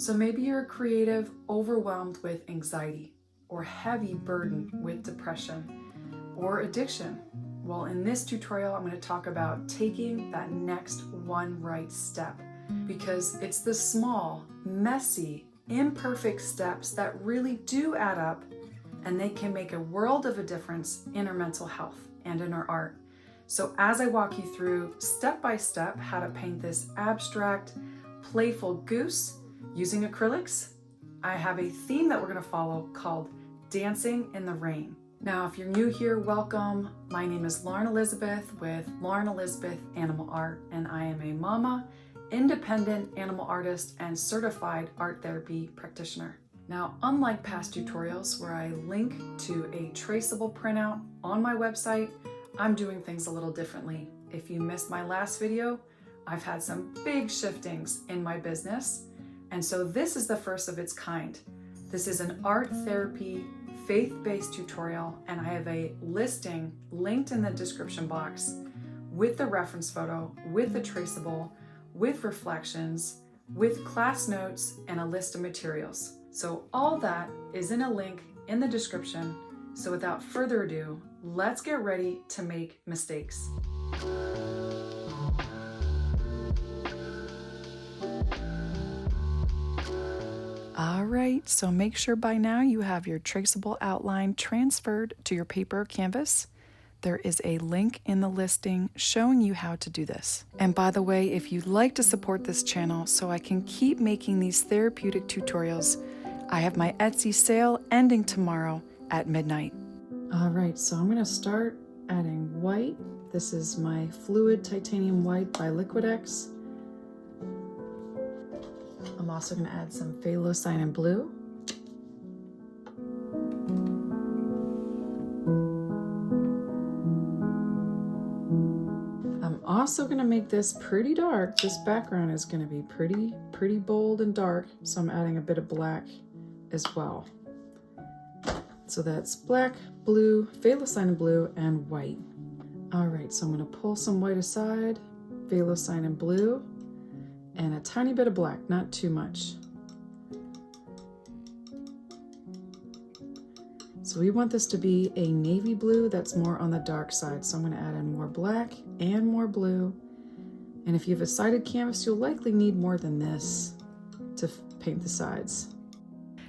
So maybe you're a creative overwhelmed with anxiety, or heavy burden with depression or addiction. Well, in this tutorial, I'm going to talk about taking that next one right step, because it's the small, messy, imperfect steps that really do add up, and they can make a world of a difference in our mental health and in our art. So as I walk you through step by step how to paint this abstract, playful goose using acrylics, I have a theme that we're going to follow called Dancing in the Rain. Now, if you're new here, welcome. My name is Lauren Elizabeth with Lauren Elizabeth Animal Art, and I am a mama, independent animal artist, and certified art therapy practitioner. Now, unlike past tutorials where I link to a traceable printout on my website, I'm doing things a little differently. If you missed my last video, I've had some big shiftings in my business, and so this is the first of its kind. This is an art therapy, faith-based tutorial, and I have a listing linked in the description box with the reference photo, with the traceable, with reflections, with class notes, and a list of materials. So all that is in a link in the description. So without further ado, let's get ready to make mistakes. All right, so make sure by now you have your traceable outline transferred to your paper or canvas. There is a link in the listing showing you how to do this. And by the way, if you'd like to support this channel so I can keep making these therapeutic tutorials, I have my Etsy sale ending tomorrow at midnight. All right, so I'm gonna start adding white. This is my Fluid Titanium White by Liquid-X. I'm also going to add some Phalocyan Blue. I'm also going to make this pretty dark. This background is going to be pretty bold and dark, so I'm adding a bit of black as well. So that's black, blue, Phalocyan Blue, and white. All right, so I'm going to pull some white aside, Phalocyan Blue, and a tiny bit of black, not too much. So we want this to be a navy blue that's more on the dark side. So I'm going to add in more black and more blue. And if you have a sided canvas, you'll likely need more than this to paint the sides.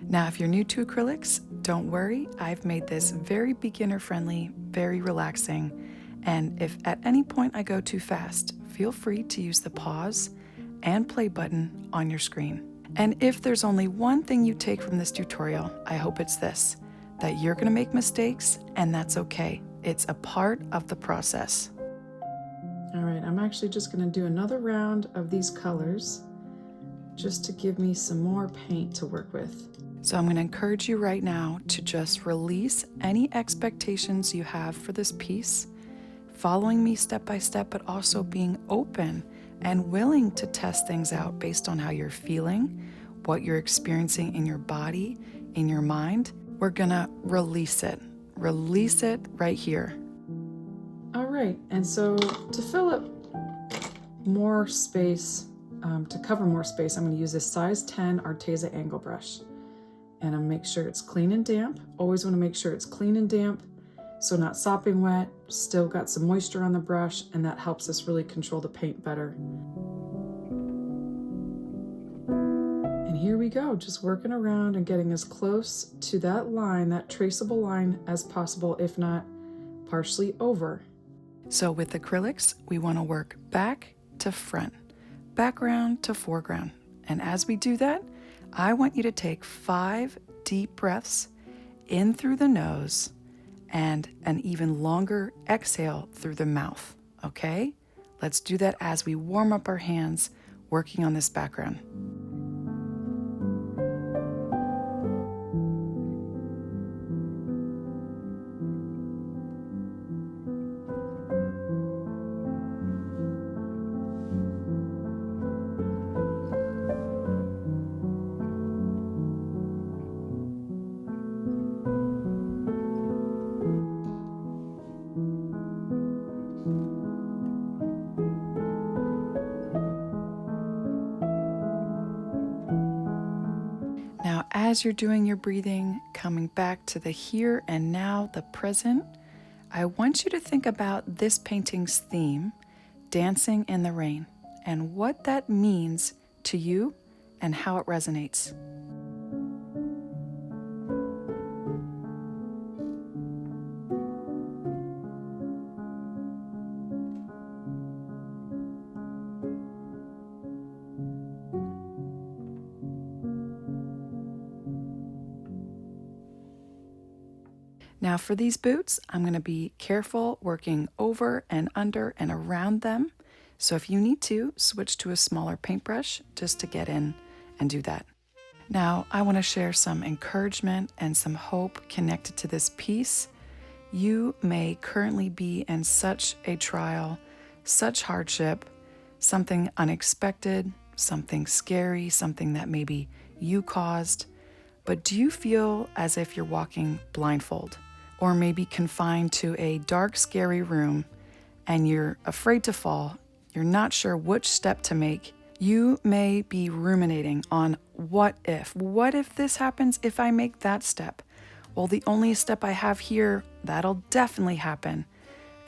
Now, if you're new to acrylics, don't worry. I've made this very beginner friendly, very relaxing. And if at any point I go too fast, feel free to use the pause and play button on your screen. And if there's only one thing you take from this tutorial, I hope it's this, that you're gonna make mistakes, and that's okay. It's a part of the process. All right, I'm actually just gonna do another round of these colors just to give me some more paint to work with. So I'm gonna encourage you right now to just release any expectations you have for this piece, following me step by step, but also being open and willing to test things out based on how you're feeling, what you're experiencing in your body, in your mind. We're gonna release it right here. All right, and so to fill up more space, to cover more space, I'm gonna use this size 10 Arteza angle brush. And I'm gonna make sure it's clean and damp. Always wanna make sure it's clean and damp, so not sopping wet, still got some moisture on the brush, and that helps us really control the paint better. And here we go, just working around and getting as close to that line, that traceable line as possible, if not partially over. So with acrylics, we want to work back to front, background to foreground. And as we do that, I want you to take 5 deep breaths in through the nose and an even longer exhale through the mouth, okay? Let's do that as we warm up our hands working on this background. as you're doing your breathing, coming back to the here and now, the present, I want you to think about this painting's theme, dancing in the rain, and what that means to you and how it resonates. Now for these boots, I'm going to be careful working over and under and around them. So if you need to, switch to a smaller paintbrush just to get in and do that. Now I want to share some encouragement and some hope connected to this piece. You may currently be in such a trial, such hardship, something unexpected, something scary, something that maybe you caused. But do you feel as if you're walking blindfold? Or maybe confined to a dark, scary room and you're afraid to fall, you're not sure which step to make. You may be ruminating on what if this happens if I make that step? Well, the only step I have here, that'll definitely happen.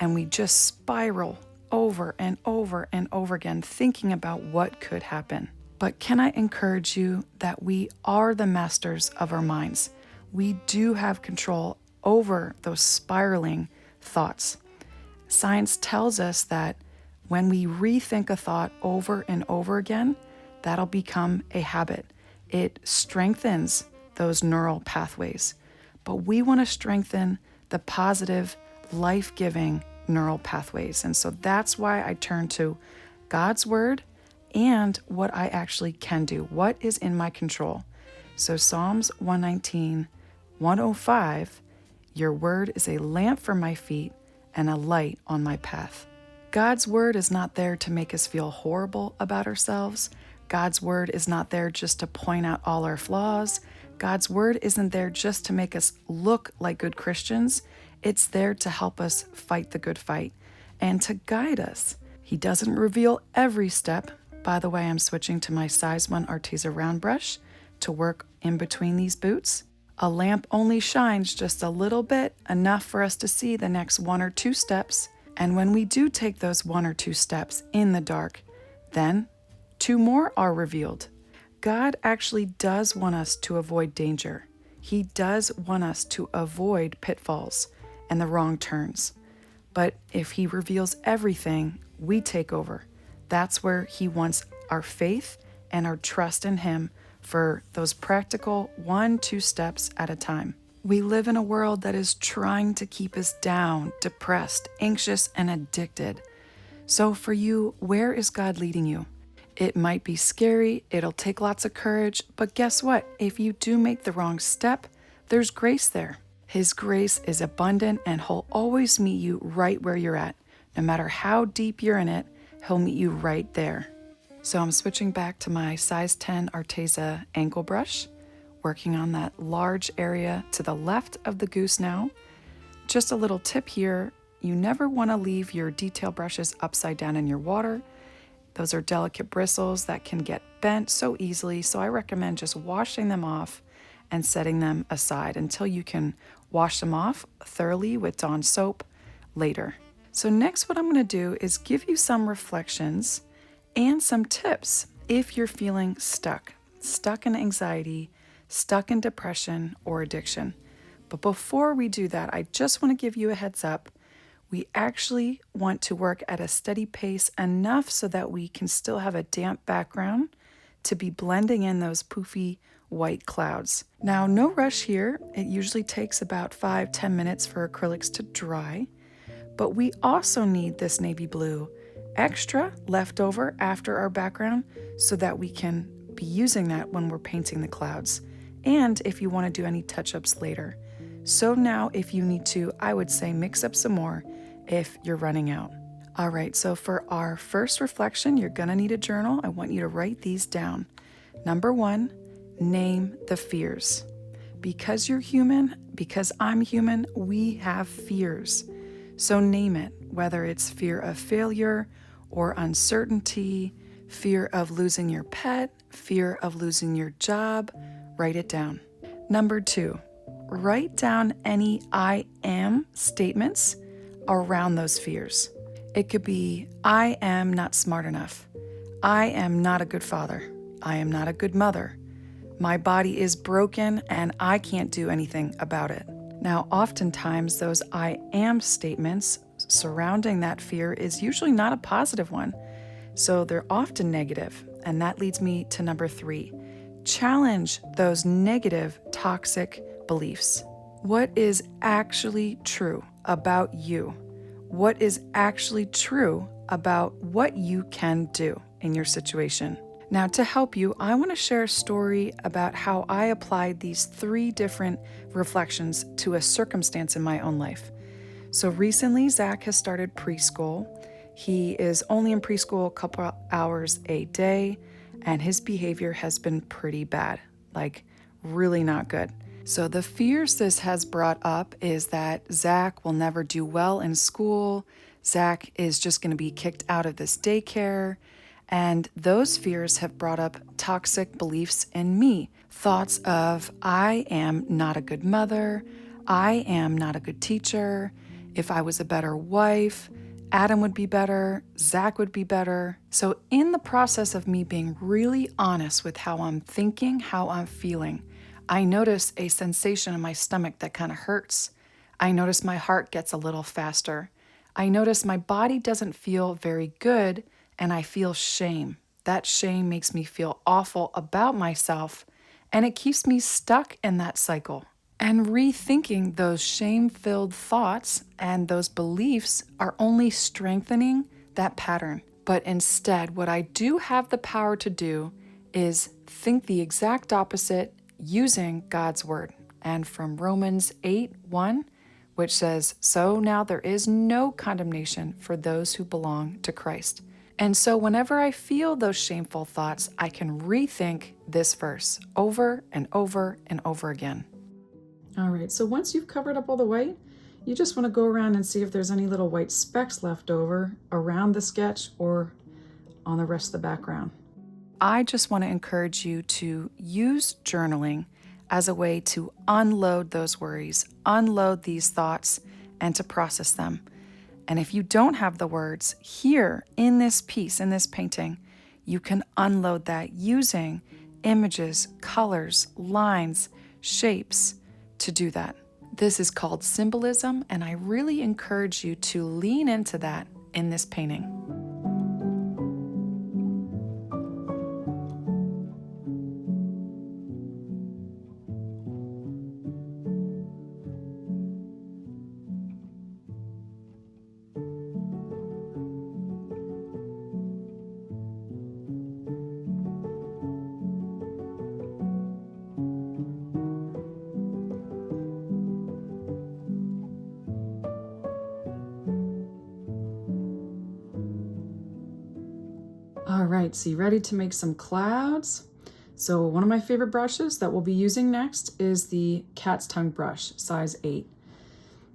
And we just spiral over and over and over again thinking about what could happen. But can I encourage you that we are the masters of our minds? We do have control over those spiraling thoughts. Science tells us that when we rethink a thought over and over again, that'll become a habit. It strengthens those neural pathways. But we want to strengthen the positive, life-giving neural pathways. And so that's why I turn to God's word and what I actually can do, what is in my control. So Psalms 119, 105, your word is a lamp for my feet and a light on my path. God's word is not there to make us feel horrible about ourselves. God's word is not there just to point out all our flaws. God's word isn't there just to make us look like good Christians. It's there to help us fight the good fight and to guide us. He doesn't reveal every step. By the way, I'm switching to my size 1 Arteza round brush to work in between these boots. A lamp only shines just a little bit, enough for us to see the next 1 or 2 steps. And when we do take those 1 or 2 steps in the dark, then 2 more are revealed. God actually does want us to avoid danger. He does want us to avoid pitfalls and the wrong turns. But if He reveals everything, we take over. That's where He wants our faith and our trust in Him for those practical 1-2 steps at a time. We live in a world that is trying to keep us down, depressed, anxious, and addicted. So for you, where is God leading you? It might be scary, it'll take lots of courage, but guess what? If you do make the wrong step, there's grace there. His grace is abundant and He'll always meet you right where you're at. No matter how deep you're in it, He'll meet you right there. So I'm switching back to my size 10 Arteza angle brush, working on that large area to the left of the goose now. Just a little tip here, you never want to leave your detail brushes upside down in your water. Those are delicate bristles that can get bent so easily, so I recommend just washing them off and setting them aside until you can wash them off thoroughly with Dawn soap later. So next what I'm going to do is give you some reflections and some tips if you're feeling stuck in anxiety, stuck in depression or addiction. But before we do that, I just want to give you a heads up. We actually want to work at a steady pace enough so that we can still have a damp background to be blending in those poofy white clouds. Now, no rush here. It usually takes about 5-10 minutes for acrylics to dry, but we also need this navy blue extra left over after our background so that we can be using that when we're painting the clouds and if you want to do any touch-ups later. So now if you need to, I would say mix up some more if you're running out. All right, so for our first reflection, you're gonna need a journal. I want you to write these down. Number 1, name the fears. Because you're human, because I'm human, we have fears. So name it, whether it's fear of failure or uncertainty, fear of losing your pet, fear of losing your job, write it down. Number 2, write down any I am statements around those fears. It could be, I am not smart enough. I am not a good father. I am not a good mother. My body is broken and I can't do anything about it. Now, oftentimes those I am statements surrounding that fear is usually not a positive one. So they're often negative. And that leads me to number 3. Challenge those negative, toxic beliefs. What is actually true about you? What is actually true about what you can do in your situation? Now, to help you, I want to share a story about how I applied these 3 different reflections to a circumstance in my own life. So recently, Zach has started preschool. He is only in preschool a couple hours a day, and his behavior has been pretty bad, like really not good. So the fears this has brought up is that Zach will never do well in school. Zach is just going to be kicked out of this daycare. And those fears have brought up toxic beliefs in me. Thoughts of, I am not a good mother. I am not a good teacher. If I was a better wife, Adam would be better. Zach would be better. So in the process of me being really honest with how I'm thinking, how I'm feeling, I notice a sensation in my stomach that kind of hurts. I notice my heart gets a little faster. I notice my body doesn't feel very good. And I feel shame. That shame makes me feel awful about myself, and it keeps me stuck in that cycle. And rethinking those shame-filled thoughts and those beliefs are only strengthening that pattern. But instead, what I do have the power to do is think the exact opposite using God's word. And from Romans 8:1, which says, "So now there is no condemnation for those who belong to Christ." And so whenever I feel those shameful thoughts, I can rethink this verse over and over and over again. All right, so once you've covered up all the white, you just want to go around and see if there's any little white specks left over around the sketch or on the rest of the background. I just want to encourage you to use journaling as a way to unload those worries, unload these thoughts, and to process them. And if you don't have the words here in this piece, in this painting, you can unload that using images, colors, lines, shapes to do that. This is called symbolism, and I really encourage you to lean into that in this painting. All right, so you ready to make some clouds? So one of my favorite brushes that we'll be using next is the cat's tongue brush, size 8.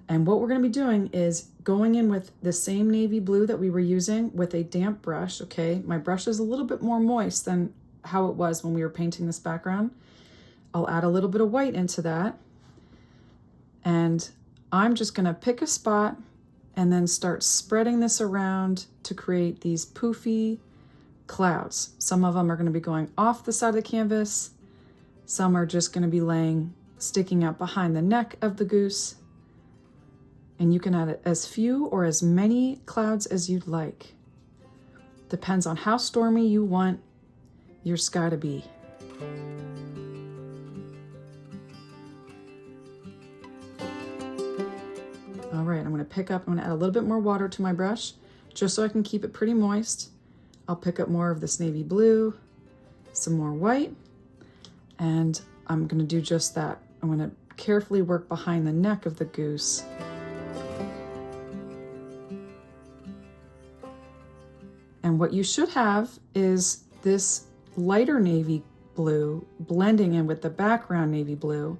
And what we're going to be doing is going in with the same navy blue that we were using with a damp brush, okay? My brush is a little bit more moist than how it was when we were painting this background. I'll add a little bit of white into that. And I'm just going to pick a spot and then start spreading this around to create these poofy clouds. Some of them are going to be going off the side of the canvas. Some are just going to be sticking out behind the neck of the goose. And you can add as few or as many clouds as you'd like. Depends on how stormy you want your sky to be. All right, I'm going to add a little bit more water to my brush just so I can keep it pretty moist. I'll pick up more of this navy blue, some more white, and I'm going to do just that. I'm going to carefully work behind the neck of the goose. And what you should have is this lighter navy blue blending in with the background navy blue.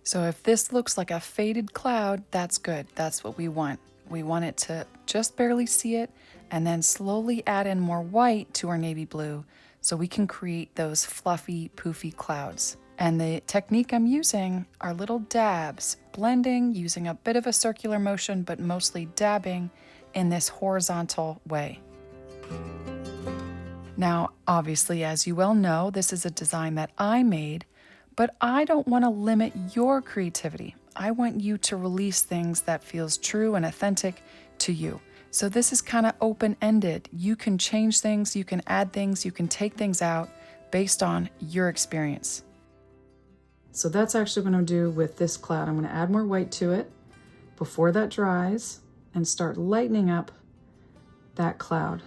So if this looks like a faded cloud, that's good. That's what we want. We want it to just barely see it and then slowly add in more white to our navy blue so we can create those fluffy, poofy clouds. And the technique I'm using are little dabs, blending, using a bit of a circular motion, but mostly dabbing in this horizontal way. Now, obviously, as you well know, this is a design that I made, but I don't want to limit your creativity. I want you to release things that feels true and authentic to you. So this is kind of open-ended. You can change things, you can add things, you can take things out based on your experience. So that's actually what I'm going to do with this cloud. I'm going to add more white to it before that dries and start lightening up that cloud.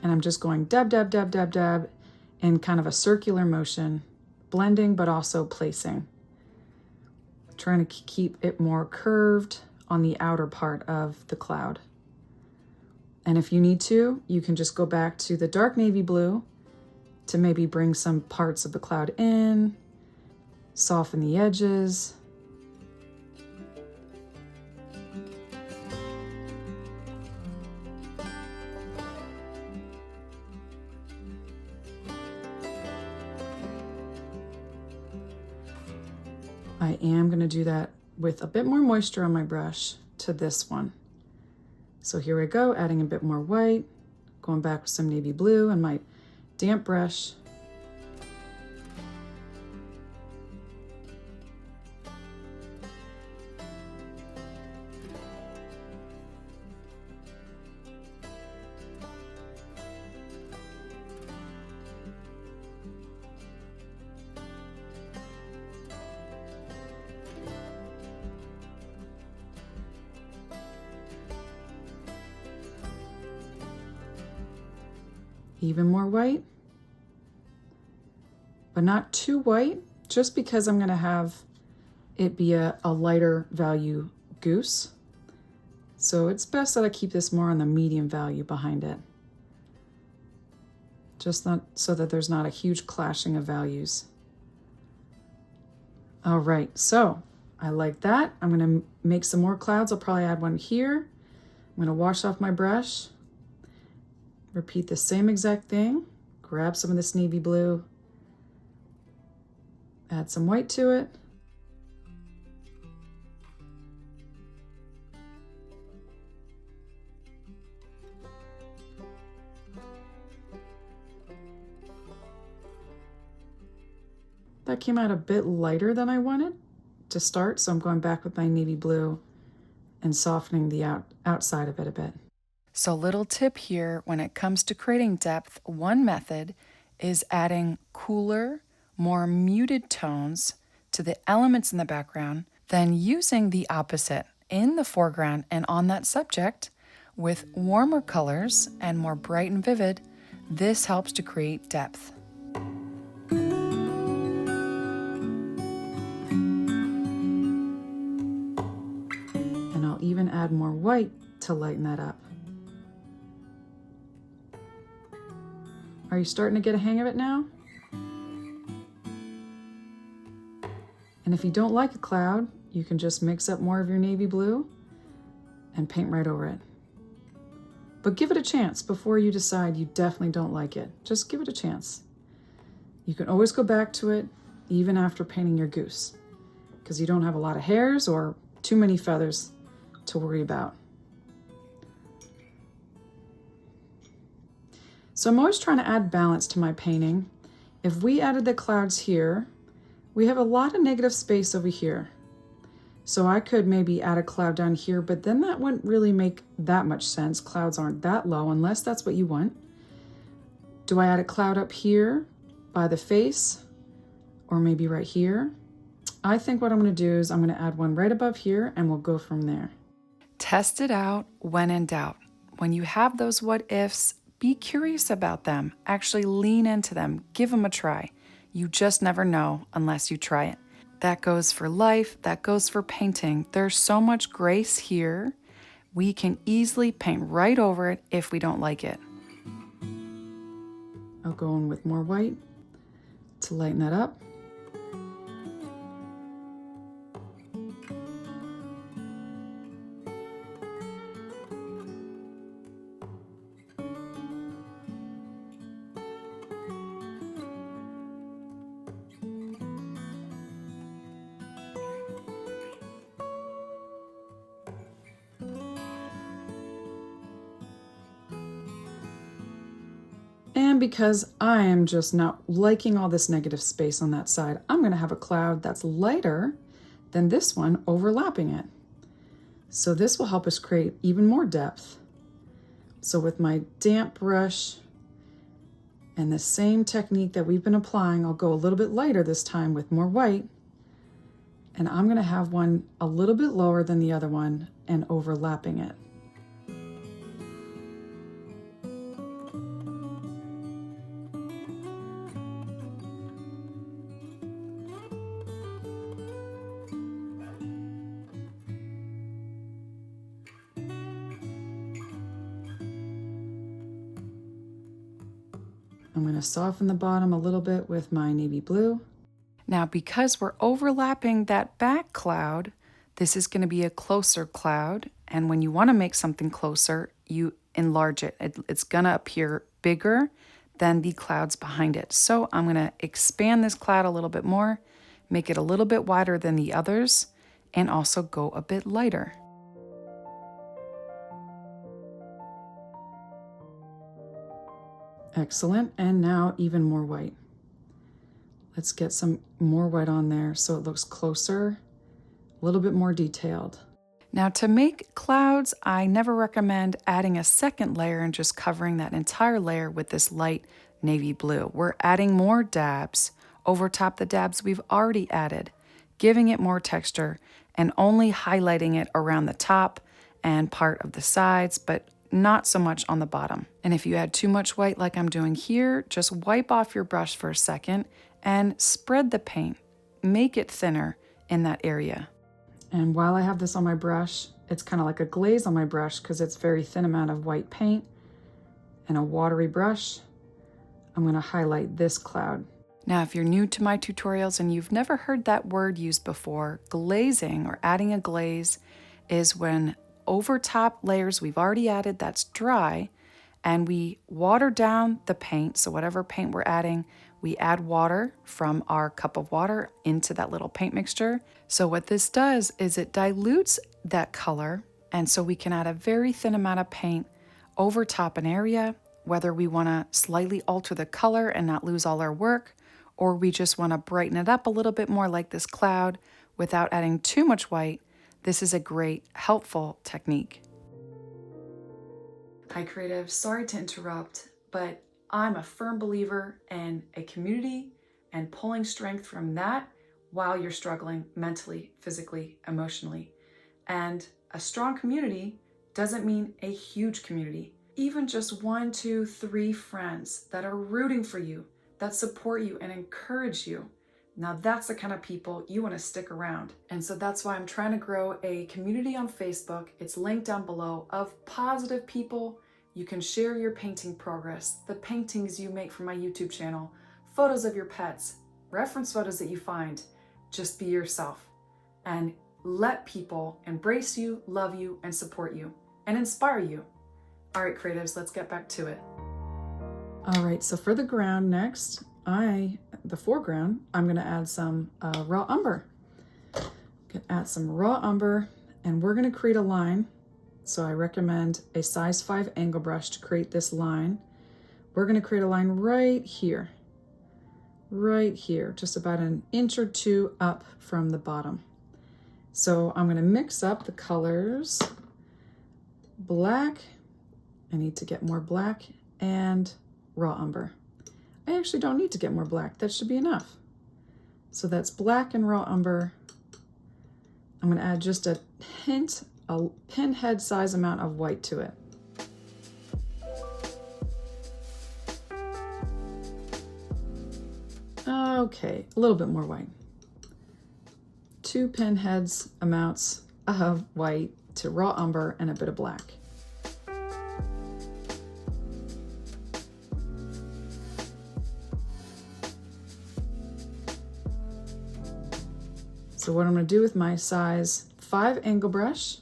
And I'm just going dab, dab, dab, dab, dab in kind of a circular motion, blending but also placing. Trying to keep it more curved on the outer part of the cloud. And if you need to, you can just go back to the dark navy blue to maybe bring some parts of the cloud in, soften the edges. I am going to do that with a bit more moisture on my brush to this one. So here we go, adding a bit more white, going back with some navy blue and my damp brush. Even more white, but not too white, just because I'm going to have it be a lighter value goose. So it's best that I keep this more on the medium value behind it. Just not so that there's not a huge clashing of values. All right, so I like that. I'm going to make some more clouds. I'll probably add one here. I'm going to wash off my brush. Repeat the same exact thing. Grab some of this navy blue. Add some white to it. That came out a bit lighter than I wanted to start, so I'm going back with my navy blue and softening the outside of it a bit. So little tip here, when it comes to creating depth, one method is adding cooler, more muted tones to the elements in the background, then using the opposite in the foreground and on that subject with warmer colors and more bright and vivid. This helps to create depth. And I'll even add more white to lighten that up. Are you starting to get a hang of it now? And if you don't like a cloud, you can just mix up more of your navy blue and paint right over it. But give it a chance before you decide you definitely don't like it. Just give it a chance. You can always go back to it even after painting your goose, because you don't have a lot of hairs or too many feathers to worry about. So I'm always trying to add balance to my painting. If we added the clouds here, we have a lot of negative space over here. So I could maybe add a cloud down here, but then that wouldn't really make that much sense. Clouds aren't that low unless that's what you want. Do I add a cloud up here by the face or maybe right here? I think what I'm going to do is I'm going to add one right above here and we'll go from there. Test it out when in doubt. When you have those what ifs, be curious about them. Actually lean into them. Give them a try. You just never know unless you try it. That goes for life. That goes for painting. There's so much grace here. We can easily paint right over it if we don't like it. I'll go in with more white to lighten that up. And because I am just not liking all this negative space on that side, I'm going to have a cloud that's lighter than this one overlapping it. So this will help us create even more depth. So with my damp brush and the same technique that we've been applying, I'll go a little bit lighter this time with more white. And I'm going to have one a little bit lower than the other one and overlapping it. I'm going to soften the bottom a little bit with my navy blue. Now, because we're overlapping that back cloud, this is going to be a closer cloud. And when you want to make something closer, you enlarge it. It's going to appear bigger than the clouds behind it. So I'm going to expand this cloud a little bit more, make it a little bit wider than the others, and also go a bit lighter. Excellent, and now even more white. Let's get some more white on there so it looks closer, a little bit more detailed. Now to make clouds, I never recommend adding a second layer and just covering that entire layer with this light navy blue. We're adding more dabs over top the dabs we've already added, giving it more texture and only highlighting it around the top and part of the sides, but not so much on the bottom. And if you add too much white like I'm doing here, just wipe off your brush for a second and spread the paint. Make it thinner in that area. And while I have this on my brush, it's kind of like a glaze on my brush because it's very thin amount of white paint and a watery brush. I'm going to highlight this cloud. Now, if you're new to my tutorials and you've never heard that word used before, glazing or adding a glaze is when over top layers we've already added that's dry and we water down the paint. So whatever paint we're adding, we add water from our cup of water into that little paint mixture. So what this does is it dilutes that color, and so we can add a very thin amount of paint over top an area, whether we want to slightly alter the color and not lose all our work, or we just want to brighten it up a little bit more like this cloud without adding too much white. This is a great, helpful technique. Hi creatives, sorry to interrupt, but I'm a firm believer in a community and pulling strength from that while you're struggling mentally, physically, emotionally. And a strong community doesn't mean a huge community. Even just 1, 2, 3 friends that are rooting for you, that support you and encourage you. Now that's the kind of people you want to stick around. And so that's why I'm trying to grow a community on Facebook. It's linked down below of positive people. You can share your painting progress, the paintings you make for my YouTube channel, photos of your pets, reference photos that you find. Just be yourself and let people embrace you, love you, and support you and inspire you. All right, creatives, let's get back to it. All right, so for the ground next, the foreground, I'm gonna add some raw umber. Add some raw umber, and we're gonna create a line. So I recommend a size 5 angle brush to create this line. We're gonna create a line right here, just about 1 inch or 2 up from the bottom. So I'm gonna mix up the colors. Black, I need to get more black, and raw umber. I actually don't need to get more black, that should be enough. So that's black and raw umber. I'm gonna add just a hint, a pinhead size amount of white to it. Okay, a little bit more white. 2 pinheads amounts of white to raw umber and a bit of black. So what I'm going to do with my size 5 angle brush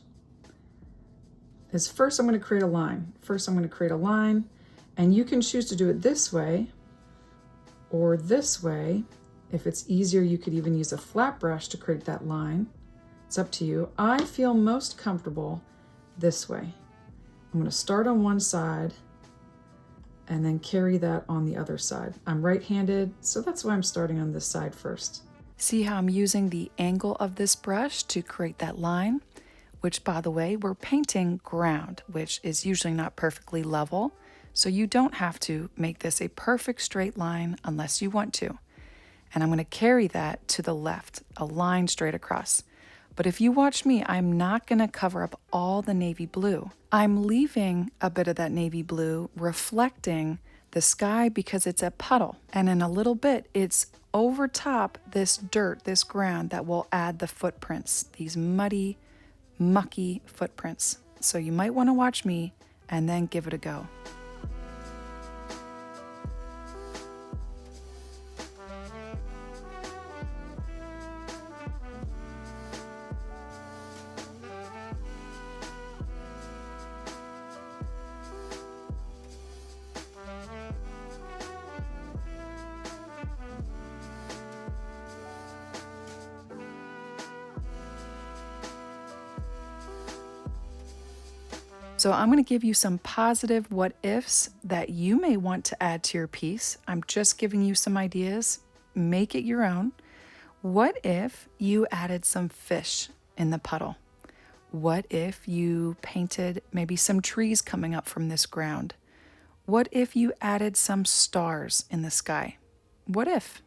is first I'm going to create a line. And you can choose to do it this way or this way. If it's easier, you could even use a flat brush to create that line. It's up to you. I feel most comfortable this way. I'm going to start on one side and then carry that on the other side. I'm right-handed, so that's why I'm starting on this side first. See how I'm using the angle of this brush to create that line, which, by the way, we're painting ground, which is usually not perfectly level, so you don't have to make this a perfect straight line unless you want to. And I'm going to carry that to the left, a line straight across. But if you watch me, I'm not going to cover up all the navy blue. I'm leaving a bit of that navy blue reflecting the sky because it's a puddle. And in a little bit, it's over top this dirt, this ground that will add the footprints, these muddy, mucky footprints. So you might want to watch me and then give it a go. So I'm going to give you some positive what ifs that you may want to add to your piece. I'm just giving you some ideas. Make it your own. What if you added some fish in the puddle? What if you painted maybe some trees coming up from this ground? What if you added some stars in the sky? What if?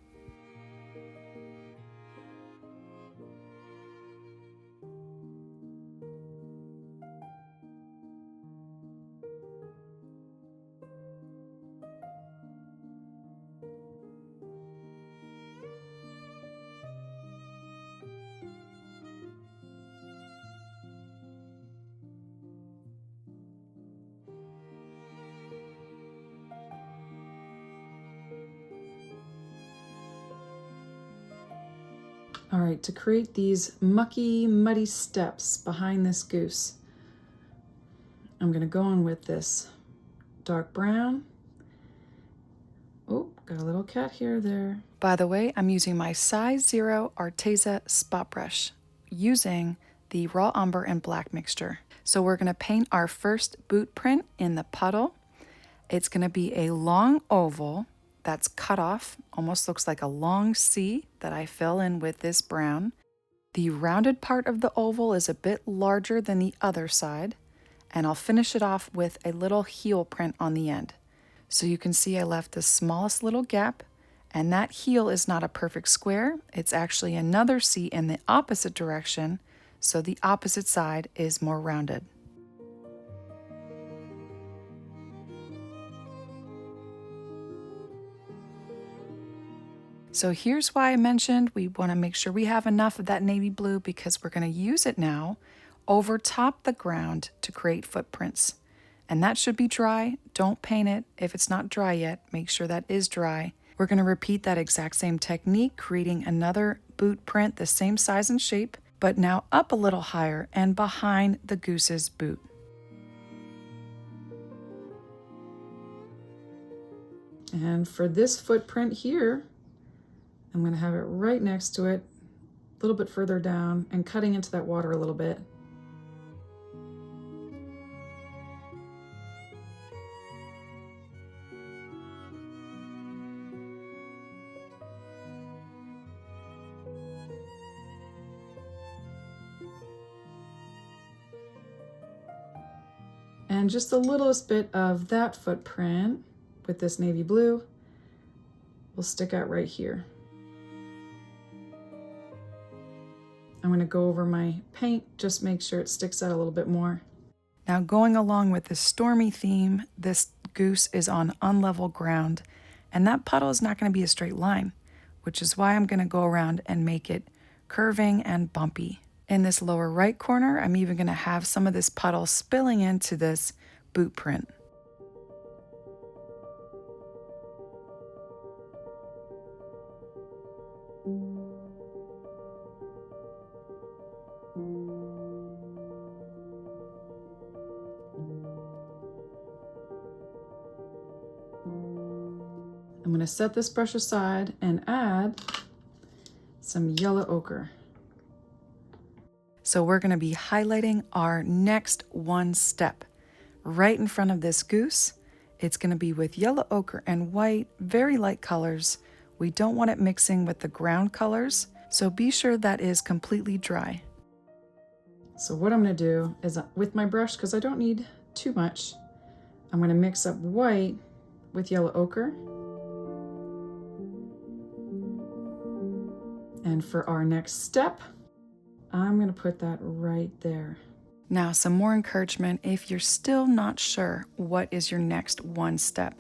All right, to create these mucky, muddy steps behind this goose, I'm going to go in with this dark brown. Oh, got a little cat hair there. By the way, I'm using my size 0 Arteza spot brush using the raw umber and black mixture. So we're going to paint our first boot print in the puddle. It's going to be a long oval that's cut off, almost looks like a long C that I fill in with this brown. The rounded part of the oval is a bit larger than the other side, and I'll finish it off with a little heel print on the end. So you can see I left the smallest little gap, and that heel is not a perfect square. It's actually another C in the opposite direction, so the opposite side is more rounded. So here's why I mentioned we want to make sure we have enough of that navy blue, because we're going to use it now over top the ground to create footprints. And that should be dry. Don't paint it if it's not dry yet. Make sure that is dry. We're going to repeat that exact same technique, creating another boot print the same size and shape, but now up a little higher and behind the goose's boot. And for this footprint here, I'm going to have it right next to it, a little bit further down, and cutting into that water a little bit. And just the littlest bit of that footprint with this navy blue will stick out right here. I'm going to go over my paint, just make sure it sticks out a little bit more. Now, going along with this stormy theme, this goose is on unlevel ground, and that puddle is not going to be a straight line, which is why I'm going to go around and make it curving and bumpy. In this lower right corner, I'm even going to have some of this puddle spilling into this boot print. I'm going to set this brush aside and add some yellow ochre. So we're going to be highlighting our next one step right in front of this goose, It's going to be with yellow ochre and white, very light colors. We don't want it mixing with the ground colors, so be sure that is completely dry. So what I'm going to do is with my brush, because I don't need too much, I'm going to mix up white with yellow ochre. And for our next step, I'm going to put that right there. Now, some more encouragement if you're still not sure what is your next one step.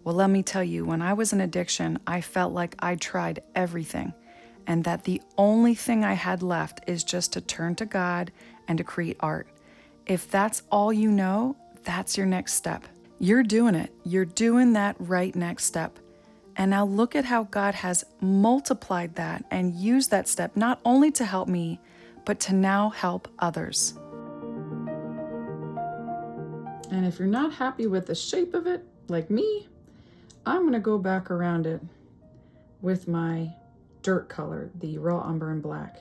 Well, let me tell you, when I was in addiction, I felt like I tried everything and that the only thing I had left is just to turn to God and to create art. If that's all you know, that's your next step. You're doing it. You're doing that right next step. And now look at how God has multiplied that and used that step not only to help me, but to now help others. And if you're not happy with the shape of it, like me, I'm going to go back around it with my dirt color, the raw umber and black,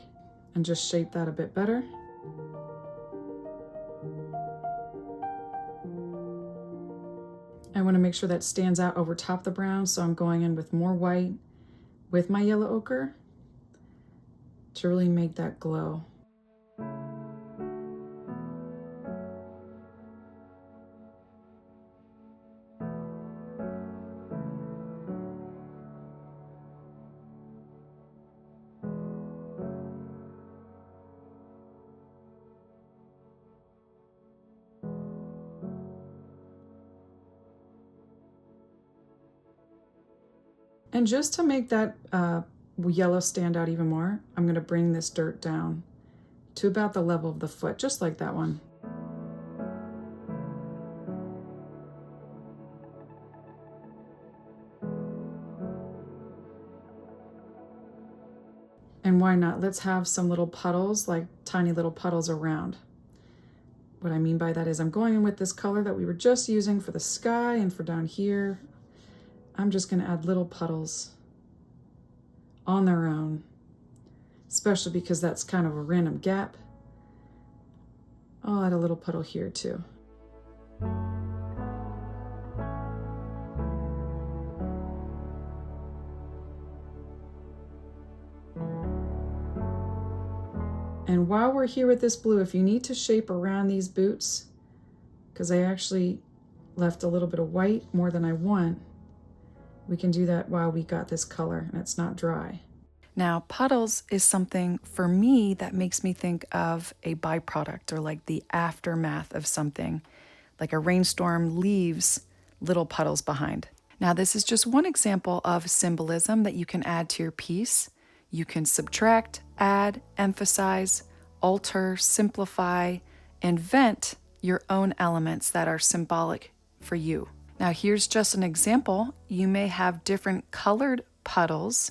and just shape that a bit better. I want to make sure that stands out over top the brown, so I'm going in with more white with my yellow ochre to really make that glow. And just to make that yellow stand out even more, I'm going to bring this dirt down to about the level of the foot, just like that one. And why not? Let's have some little puddles, like tiny little puddles around. What I mean by that is I'm going in with this color that we were just using for the sky and for down here. I'm just going to add little puddles on their own, especially because that's kind of a random gap. I'll add a little puddle here too. And while we're here with this blue, if you need to shape around these boots, because I actually left a little bit of white more than I want, we can do that while we got this color and it's not dry. Now, puddles is something for me that makes me think of a byproduct or like the aftermath of something, like a rainstorm leaves little puddles behind. Now, this is just one example of symbolism that you can add to your piece. You can subtract, add, emphasize, alter, simplify, invent your own elements that are symbolic for you. Now, here's just an example. You may have different colored puddles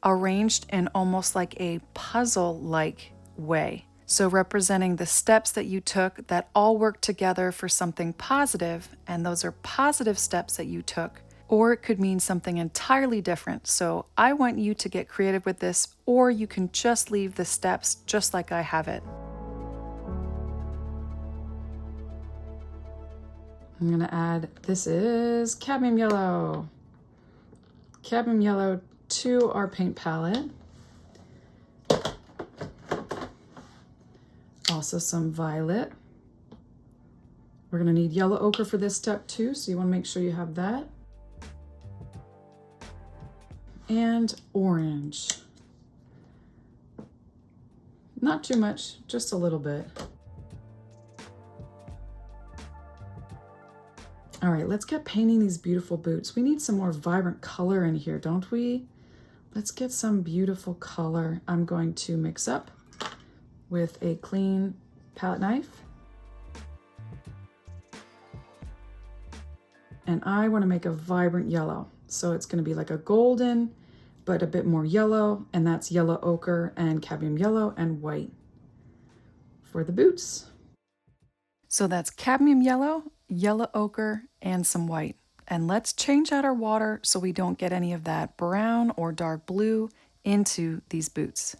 arranged in almost like a puzzle-like way. So representing the steps that you took that all work together for something positive, and those are positive steps that you took, or it could mean something entirely different. So I want you to get creative with this, or you can just leave the steps just like I have it. I'm going to add, this is cadmium yellow. Cadmium yellow to our paint palette. Also some violet. We're going to need yellow ochre for this step too, so you want to make sure you have that. And orange. Not too much, just a little bit. All right, let's get painting these beautiful boots. We need some more vibrant color in here, don't we? Let's get some beautiful color. I'm going to mix up with a clean palette knife. And I want to make a vibrant yellow. So it's going to be like a golden, but a bit more yellow, and that's yellow ochre and cadmium yellow and white for the boots. So that's cadmium yellow, yellow ochre, and some white. And let's change out our water so we don't get any of that brown or dark blue into these boots.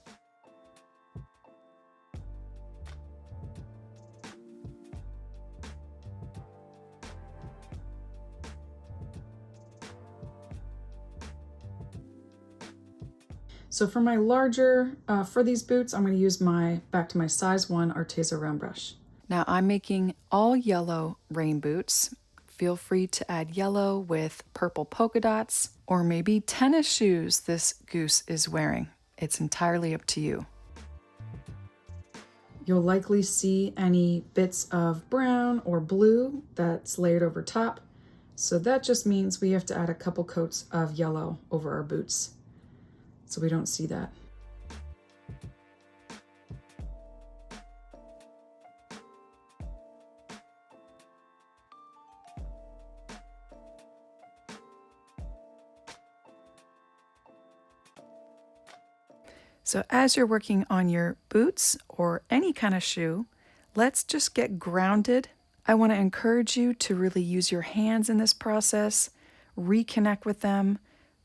So for my larger, for these boots, I'm going to use back to my size 1 Arteza round brush. Now I'm making all yellow rain boots. Feel free to add yellow with purple polka dots, or maybe tennis shoes this Goose is wearing. It's entirely up to you. You'll likely see any bits of brown or blue that's layered over top. So that just means we have to add a couple coats of yellow over our boots, so we don't see that. So as you're working on your boots or any kind of shoe, let's just get grounded. I want to encourage you to really use your hands in this process, reconnect with them,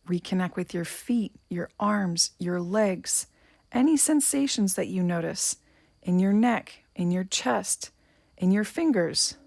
reconnect with your feet, your arms, your legs, any sensations that you notice in your neck, in your chest, in your fingers.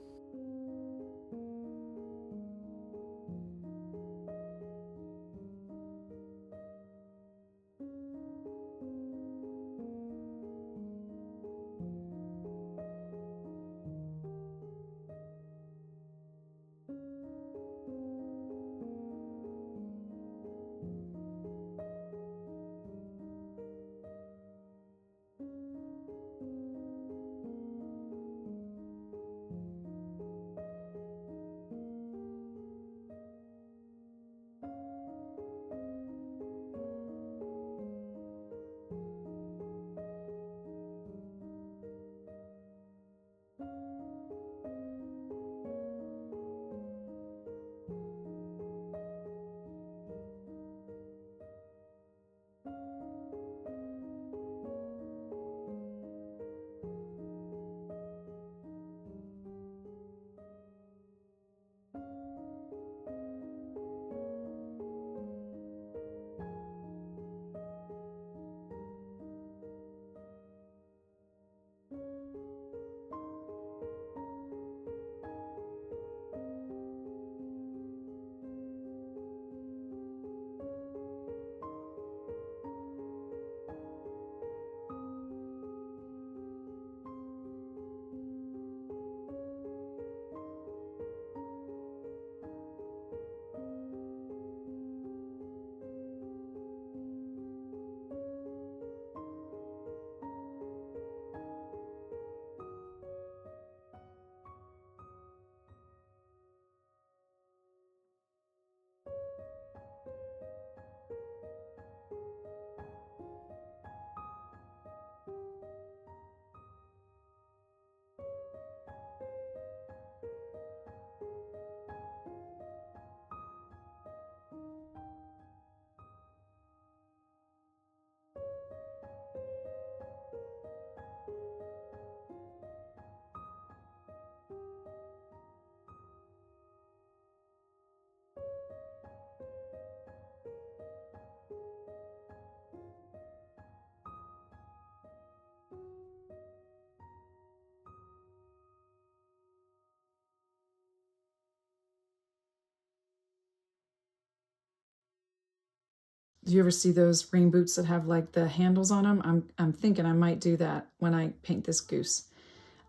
Do you ever see those rain boots that have like the handles on them? I'm thinking I might do that when I paint this Goose.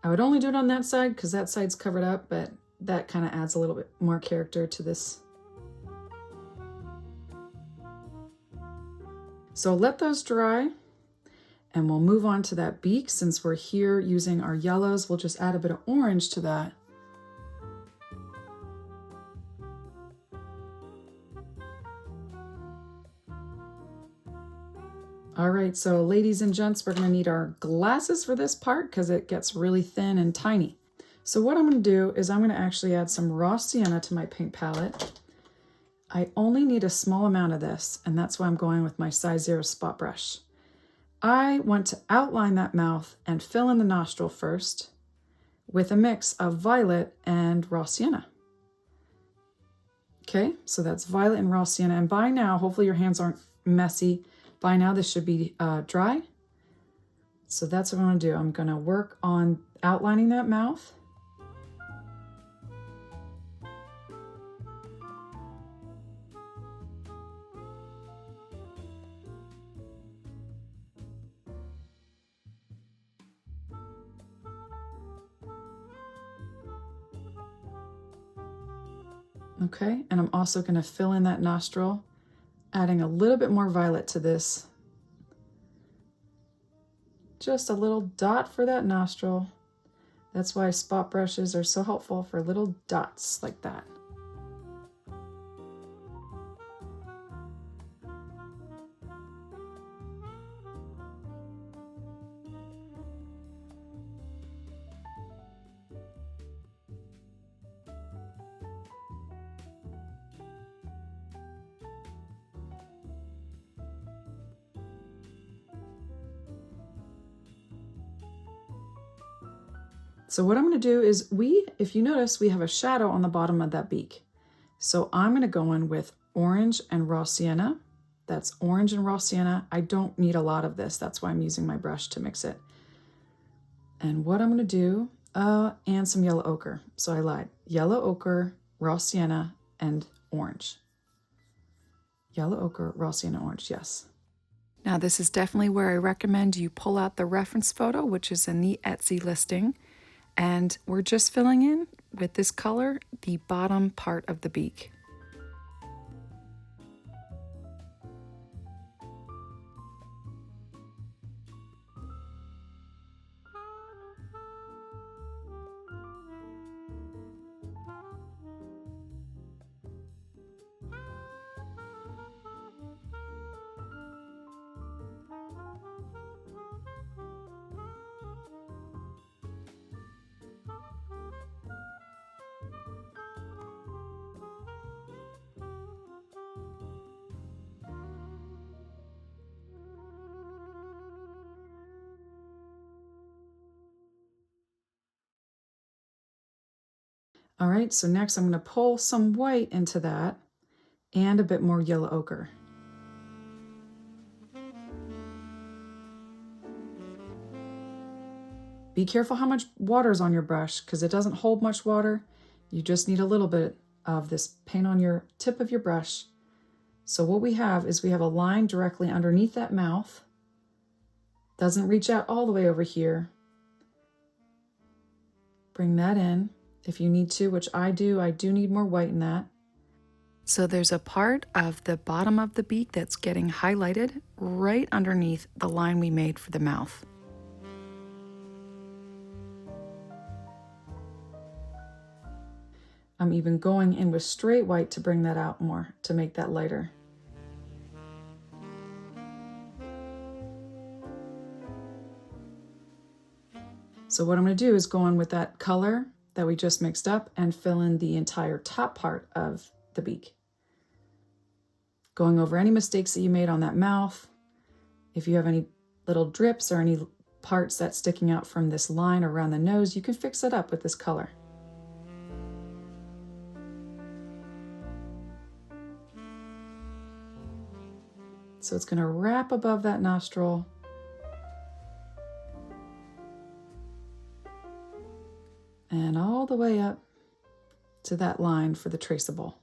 I would only do it on that side because that side's covered up, but that kind of adds a little bit more character to this. So let those dry, and we'll move on to that beak. Since we're here using our yellows, we'll just add a bit of orange to that. All right, so ladies and gents, we're gonna need our glasses for this part because it gets really thin and tiny. So what I'm gonna do is I'm gonna actually add some raw sienna to my paint palette. I only need a small amount of this, and that's why I'm going with my size 0 spot brush. I want to outline that mouth and fill in the nostril first with a mix of violet and raw sienna. Okay, so that's violet and raw sienna, and by now, hopefully your hands aren't messy. By now this should be dry. So that's what I'm gonna do. I'm gonna work on outlining that mouth. Okay, and I'm also going to fill in that nostril, adding a little bit more violet to this. Just a little dot for that nostril. That's why spot brushes are so helpful, for little dots like that. So what I'm going to do is if you notice, we have a shadow on the bottom of that beak. So I'm going to go in with orange and raw sienna. That's orange and raw sienna. I don't need a lot of this. That's why I'm using my brush to mix it. And what I'm going to do, and some yellow ochre. So I lied. Yellow ochre, raw sienna, and orange. Yellow ochre, raw sienna, orange, yes. Now this is definitely where I recommend you pull out the reference photo, which is in the Etsy listing. And we're just filling in with this color the bottom part of the beak. All right, so next I'm going to pull some white into that and a bit more yellow ochre. Be careful how much water is on your brush, because it doesn't hold much water. You just need a little bit of this paint on your tip of your brush. So what we have is we have a line directly underneath that mouth. Doesn't reach out all the way over here. Bring that in. If you need to, which I do need more white in that. So there's a part of the bottom of the beak that's getting highlighted right underneath the line we made for the mouth. I'm even going in with straight white to bring that out more, to make that lighter. So what I'm going to do is go in with that color that we just mixed up and fill in the entire top part of the beak. Going over any mistakes that you made on that mouth. If you have any little drips or any parts that's sticking out from this line around the nose, you can fix it up with this color. So it's going to wrap above that nostril. And all the way up to that line for the traceable.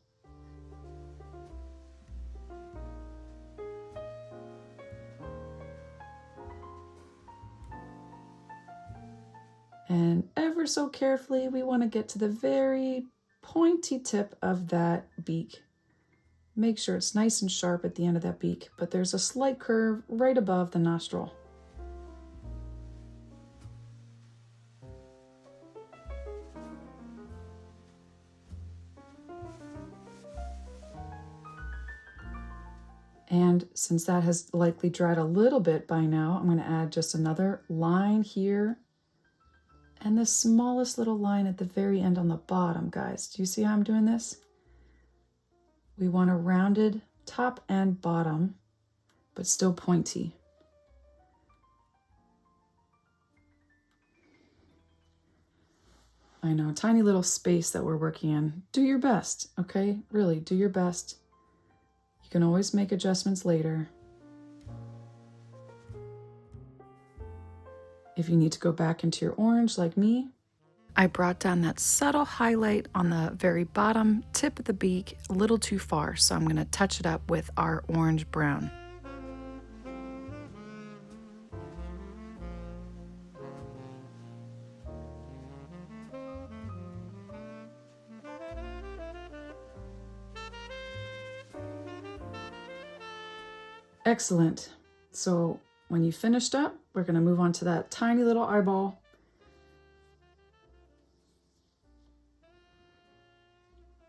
And ever so carefully, we want to get to the very pointy tip of that beak. Make sure it's nice and sharp at the end of that beak, but there's a slight curve right above the nostril. And since that has likely dried a little bit by now, I'm going to add just another line here and the smallest little line at the very end on the bottom, guys. Do you see how I'm doing this? We want a rounded top and bottom, but still pointy. I know, tiny little space that we're working in. Do your best, okay? Really, do your best. You can always make adjustments later. If you need to go back into your orange like me, I brought down that subtle highlight on the very bottom tip of the beak a little too far, so I'm going to touch it up with our orange brown. Excellent. So when you finished up, we're going to move on to that tiny little eyeball.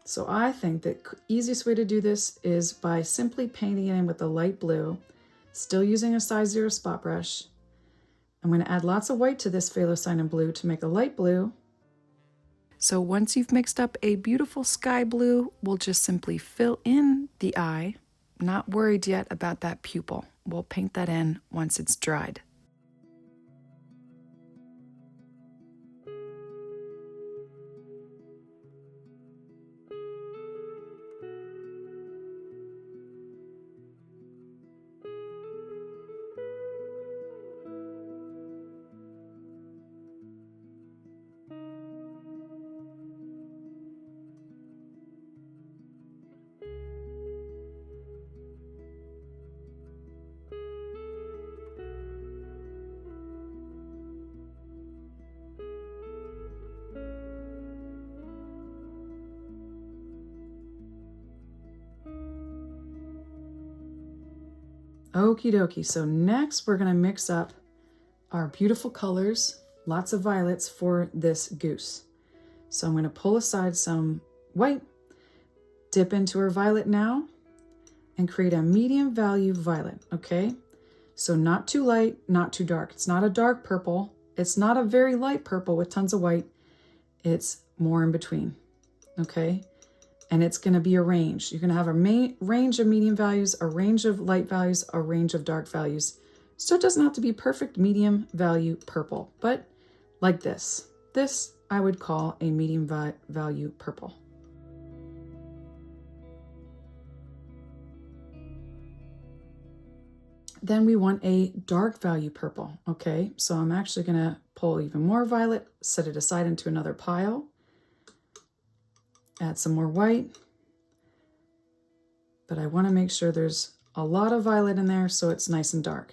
So I think the easiest way to do this is by simply painting it in with a light blue, still using a size 0 spot brush. I'm going to add lots of white to this phthalo cyan blue to make a light blue. So once you've mixed up a beautiful sky blue, we'll just simply fill in the eye. Not worried yet about that pupil. We'll paint that in once it's dried. Okie dokie, so next we're going to mix up our beautiful colors, lots of violets for this goose. So I'm going to pull aside some white, dip into our violet now, and create a medium value violet, okay? So not too light, not too dark. It's not a dark purple. It's not a very light purple with tons of white. It's more in between, okay? And it's going to be a range. You're going to have a range of medium values, a range of light values, a range of dark values. So it doesn't have to be perfect medium value purple, but like this. This I would call a medium value purple. Then we want a dark value purple, okay? So I'm actually going to pull even more violet, set it aside into another pile. Add some more white, but I want to make sure there's a lot of violet in there so it's nice and dark.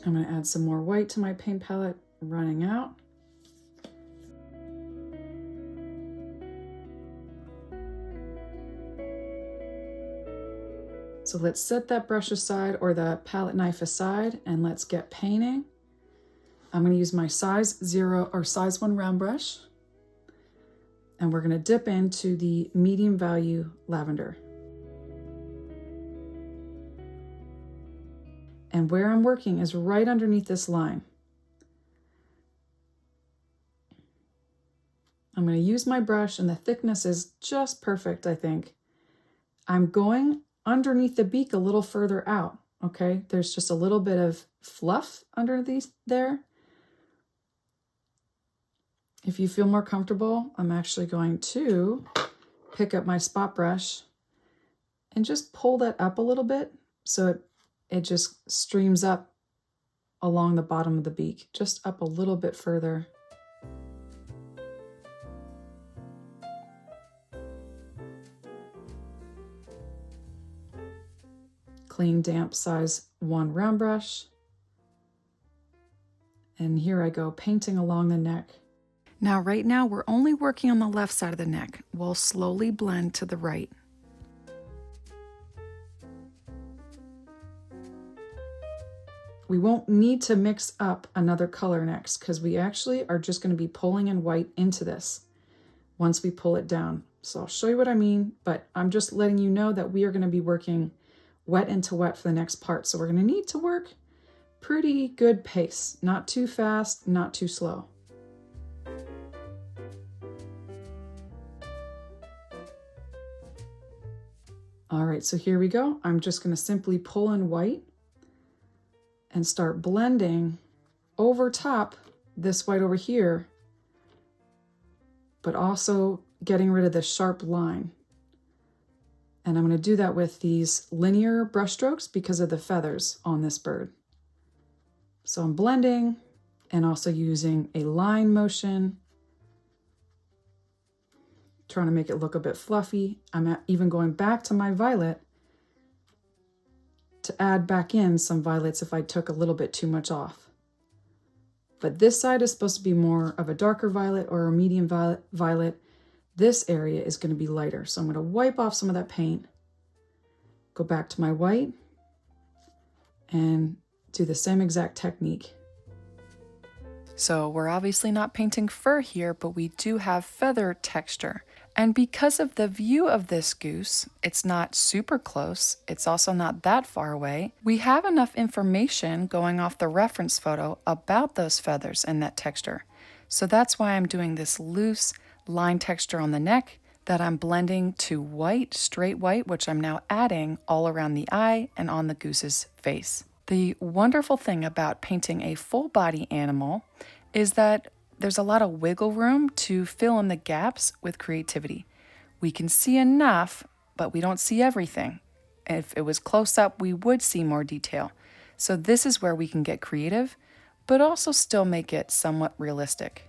I'm going to add some more white to my paint palette, running out. So let's set that brush aside or the palette knife aside and let's get painting. I'm going to use my size 0 or size 1 round brush. And we're going to dip into the medium value lavender. And where I'm working is right underneath this line. I'm going to use my brush and the thickness is just perfect, I think. I'm going underneath the beak a little further out, okay? There's just a little bit of fluff underneath there. If you feel more comfortable, I'm actually going to pick up my spot brush and just pull that up a little bit so it just streams up along the bottom of the beak, just up a little bit further. Clean, damp size 1 round brush. And here I go, painting along the neck. Now, right now, we're only working on the left side of the neck. We'll slowly blend to the right. We won't need to mix up another color next because we actually are just going to be pulling in white into this once we pull it down. So I'll show you what I mean, but I'm just letting you know that we are going to be working wet into wet for the next part. So we're going to need to work pretty good pace, not too fast, not too slow. All right, so here we go. I'm just going to simply pull in white and start blending over top this white over here, but also getting rid of the sharp line. And I'm going to do that with these linear brush strokes because of the feathers on this bird. So I'm blending and also using a line motion, trying to make it look a bit fluffy. I'm even going back to my violet to add back in some violets if I took a little bit too much off. But this side is supposed to be more of a darker violet or a medium violet. This area is going to be lighter. So I'm going to wipe off some of that paint, go back to my white, and do the same exact technique. So we're obviously not painting fur here, but we do have feather texture. And because of the view of this goose, it's not super close, it's also not that far away, we have enough information going off the reference photo about those feathers and that texture. So that's why I'm doing this loose line texture on the neck that I'm blending to white, straight white, which I'm now adding all around the eye and on the goose's face. The wonderful thing about painting a full body animal is that there's a lot of wiggle room to fill in the gaps with creativity. We can see enough, but we don't see everything. If it was close up, we would see more detail. So this is where we can get creative, but also still make it somewhat realistic.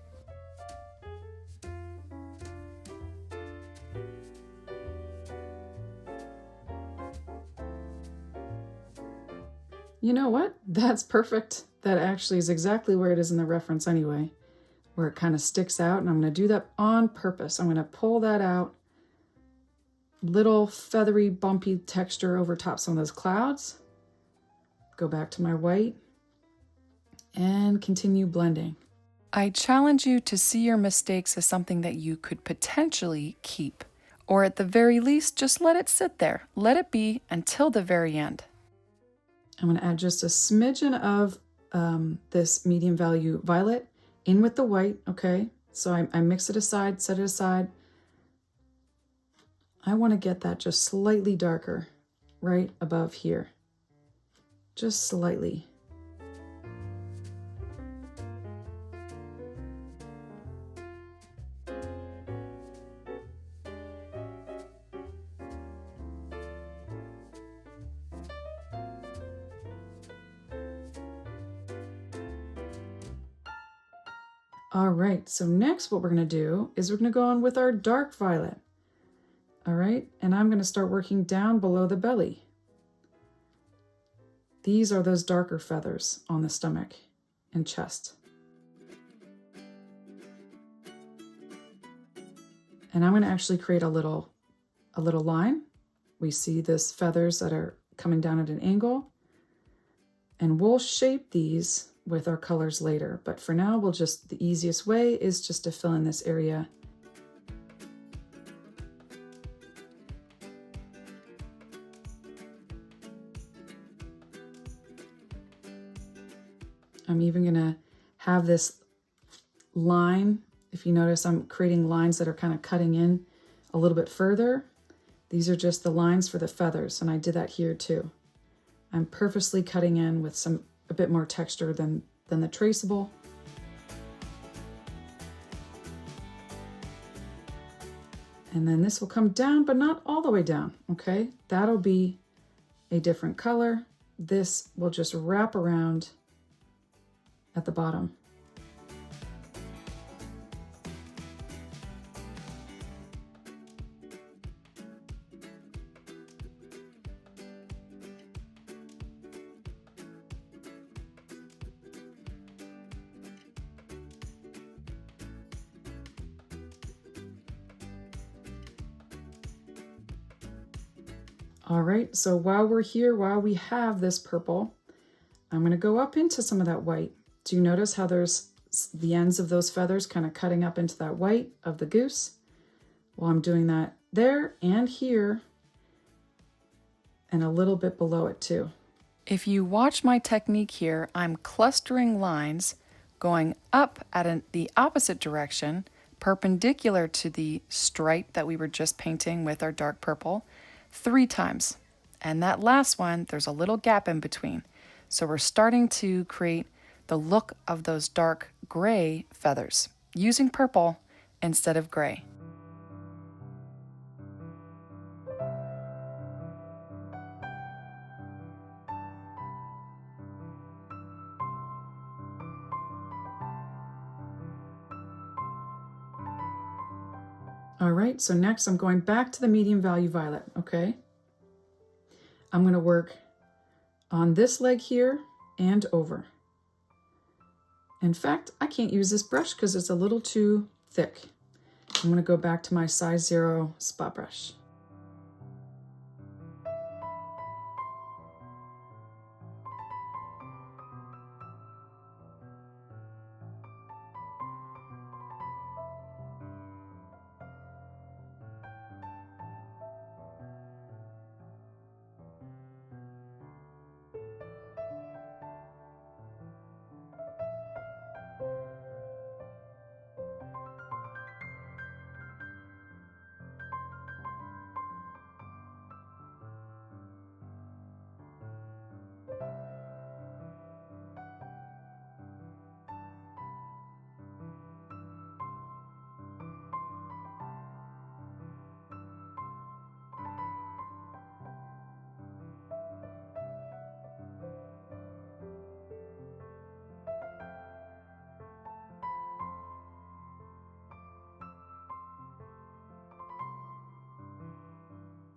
You know what? That's perfect. That actually is exactly where it is in the reference anyway, where it kind of sticks out, and I'm going to do that on purpose. I'm going to pull that out, little feathery, bumpy texture over top some of those clouds, go back to my white, and continue blending. I challenge you to see your mistakes as something that you could potentially keep, or at the very least, just let it sit there. Let it be until the very end. I'm going to add just a smidgen of this medium value violet in with the white, okay? So I mix it aside, set it aside. I want to get that just slightly darker right above here. Just slightly. All right, so next what we're going to do is we're going to go on with our dark violet. All right, and I'm going to start working down below the belly. These are those darker feathers on the stomach and chest. And I'm going to actually create a little line. We see this feathers that are coming down at an angle, and we'll shape these with our colors later. But for now, the easiest way is just to fill in this area. I'm even gonna have this line. If you notice, I'm creating lines that are kind of cutting in a little bit further. These are just the lines for the feathers, and I did that here too. I'm purposely cutting in with a bit more texture than the traceable. And then this will come down, but not all the way down, okay? That'll be a different color. This will just wrap around at the bottom. All right, so while we're here, while we have this purple, I'm going to go up into some of that white. Do you notice how there's the ends of those feathers kind of cutting up into that white of the goose? Well, I'm doing that there and here and a little bit below it too. If you watch my technique here, I'm clustering lines going up at the opposite direction, perpendicular to the stripe that we were just painting with our dark purple. 3 times. And that last one, there's a little gap in between. So we're starting to create the look of those dark gray feathers using purple instead of gray. All right, so next I'm going back to the medium value violet, okay? I'm going to work on this leg here and over. In fact, I can't use this brush because it's a little too thick. I'm going to go back to my size 0 spot brush.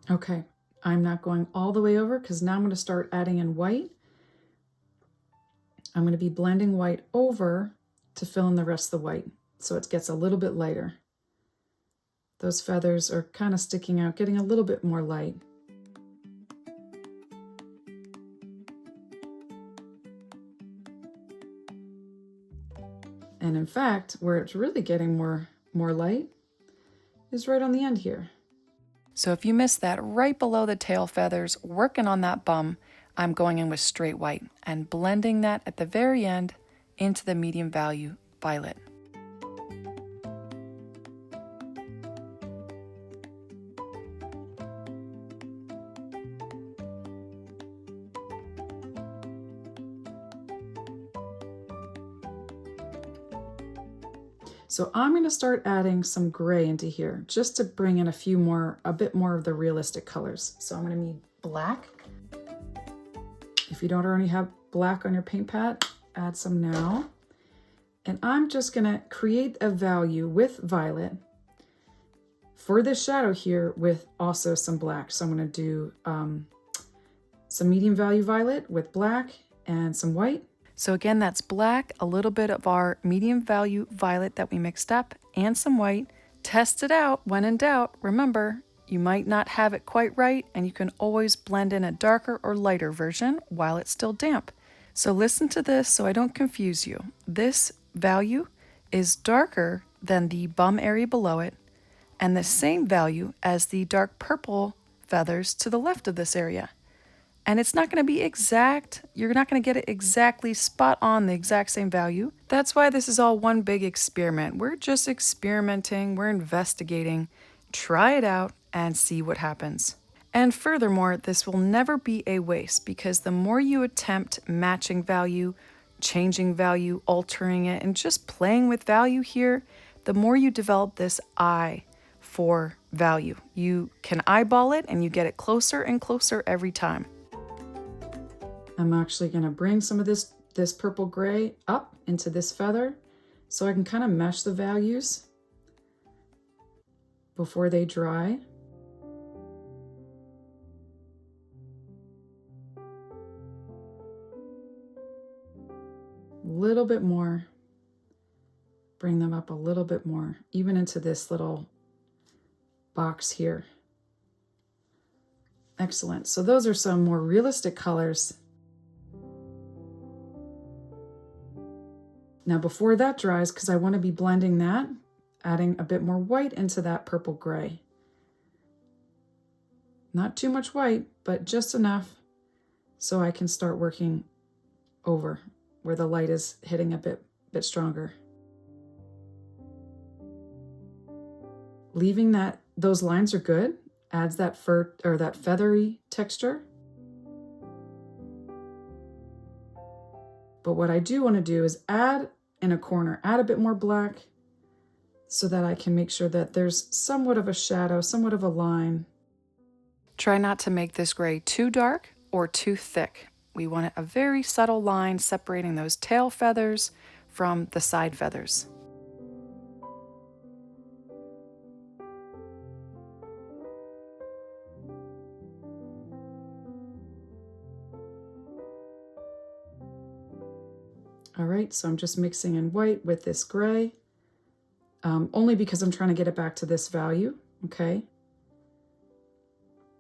Okay, I'm not going all the way over because now I'm going to start adding in white. I'm going to be blending white over to fill in the rest of the white so it gets a little bit lighter. Those feathers are kind of sticking out, getting a little bit more light. And in fact, where it's really getting more light is right on the end here. So if you missed that, right below the tail feathers, working on that bum, I'm going in with straight white and blending that at the very end into the medium value violet. So I'm going to start adding some gray into here just to bring in a bit more of the realistic colors. So I'm going to need black. If you don't already have black on your paint pad, add some now. And I'm just going to create a value with violet for this shadow here with also some black. So I'm going to do some medium value violet with black and some white. So again, that's black, a little bit of our medium value violet that we mixed up, and some white. Test it out when in doubt. Remember, you might not have it quite right, and you can always blend in a darker or lighter version while it's still damp. So listen to this so I don't confuse you. This value is darker than the bum area below it, and the same value as the dark purple feathers to the left of this area. And it's not going to be exact. You're not going to get it exactly spot on the exact same value. That's why this is all one big experiment. We're just experimenting, we're investigating. Try it out and see what happens. And furthermore, this will never be a waste because the more you attempt matching value, changing value, altering it, and just playing with value here, the more you develop this eye for value. You can eyeball it and you get it closer and closer every time. I'm actually going to bring some of this purple gray up into this feather so I can kind of mesh the values before they dry. A little bit more. Bring them up a little bit more, even into this little box here. Excellent. So those are some more realistic colors. Now before that dries, because I want to be blending that, adding a bit more white into that purple gray. Not too much white, but just enough so I can start working over where the light is hitting a bit stronger. Leaving those lines are good. Adds that fur or that feathery texture. But what I do want to do is add in a corner, add a bit more black so that I can make sure that there's somewhat of a shadow, somewhat of a line. Try not to make this gray too dark or too thick. We want a very subtle line separating those tail feathers from the side feathers. All right, so I'm just mixing in white with this gray, only because I'm trying to get it back to this value, okay?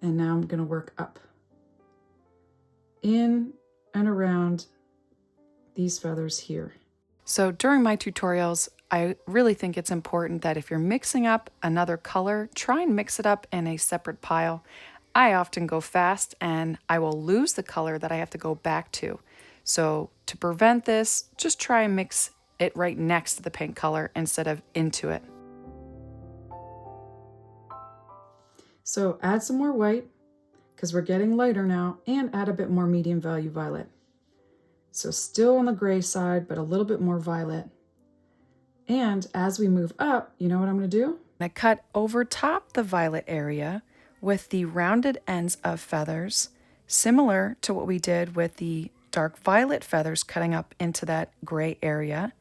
And now I'm gonna work up, in and around these feathers here. So during my tutorials, I really think it's important that if you're mixing up another color, try and mix it up in a separate pile. I often go fast and I will lose the color that I have to go back to. So to prevent this, just try and mix it right next to the paint color instead of into it. So add some more white because we're getting lighter now, and add a bit more medium value violet. So still on the gray side, but a little bit more violet. And as we move up, you know what I'm going to do? I cut over top the violet area with the rounded ends of feathers, similar to what we did with the dark violet feathers cutting up into that gray area,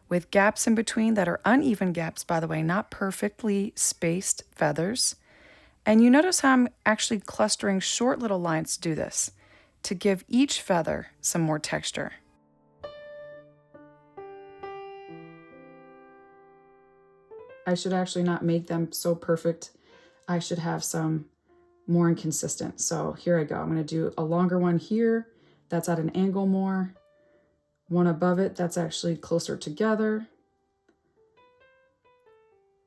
with gaps in between that are uneven gaps, by the way, not perfectly spaced feathers. And you notice how I'm actually clustering short little lines to do this, to give each feather some more texture. I should actually not make them so perfect. I should have some more inconsistent. So here I go. I'm going to do a longer one here. That's at an angle more. One above it, that's actually closer together.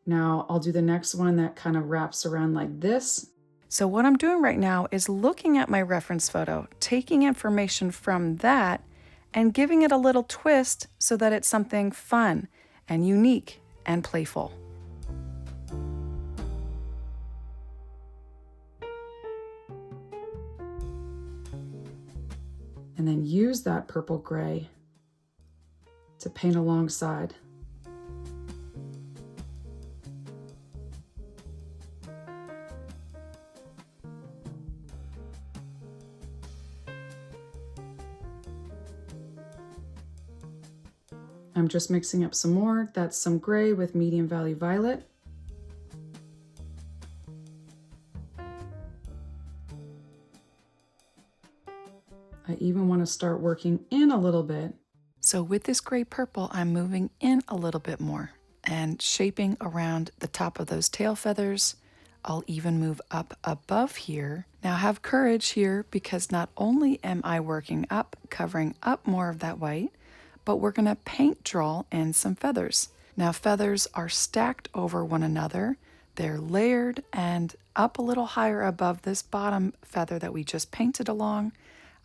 Now I'll do the next one that kind of wraps around like this. So what I'm doing right now is looking at my reference photo, taking information from that and giving it a little twist so that it's something fun and unique and playful. And then use that purple gray to paint alongside. I'm just mixing up some more. That's some gray with medium value violet. I even want to start working in a little bit. So with this gray purple, I'm moving in a little bit more and shaping around the top of those tail feathers. I'll even move up above here. Now have courage here, because not only am I working up, covering up more of that white, but we're going to paint draw in some feathers. Now feathers are stacked over one another. They're layered and up a little higher above this bottom feather that we just painted along.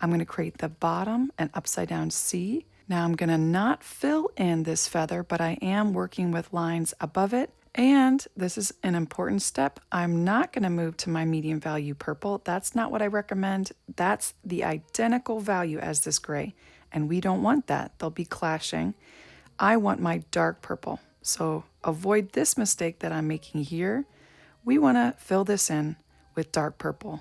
I'm going to create the bottom, an upside down C. Now I'm going to not fill in this feather, but I am working with lines above it. And this is an important step. I'm not going to move to my medium value purple. That's not what I recommend. That's the identical value as this gray. And we don't want that. They'll be clashing. I want my dark purple. So avoid this mistake that I'm making here. We want to fill this in with dark purple.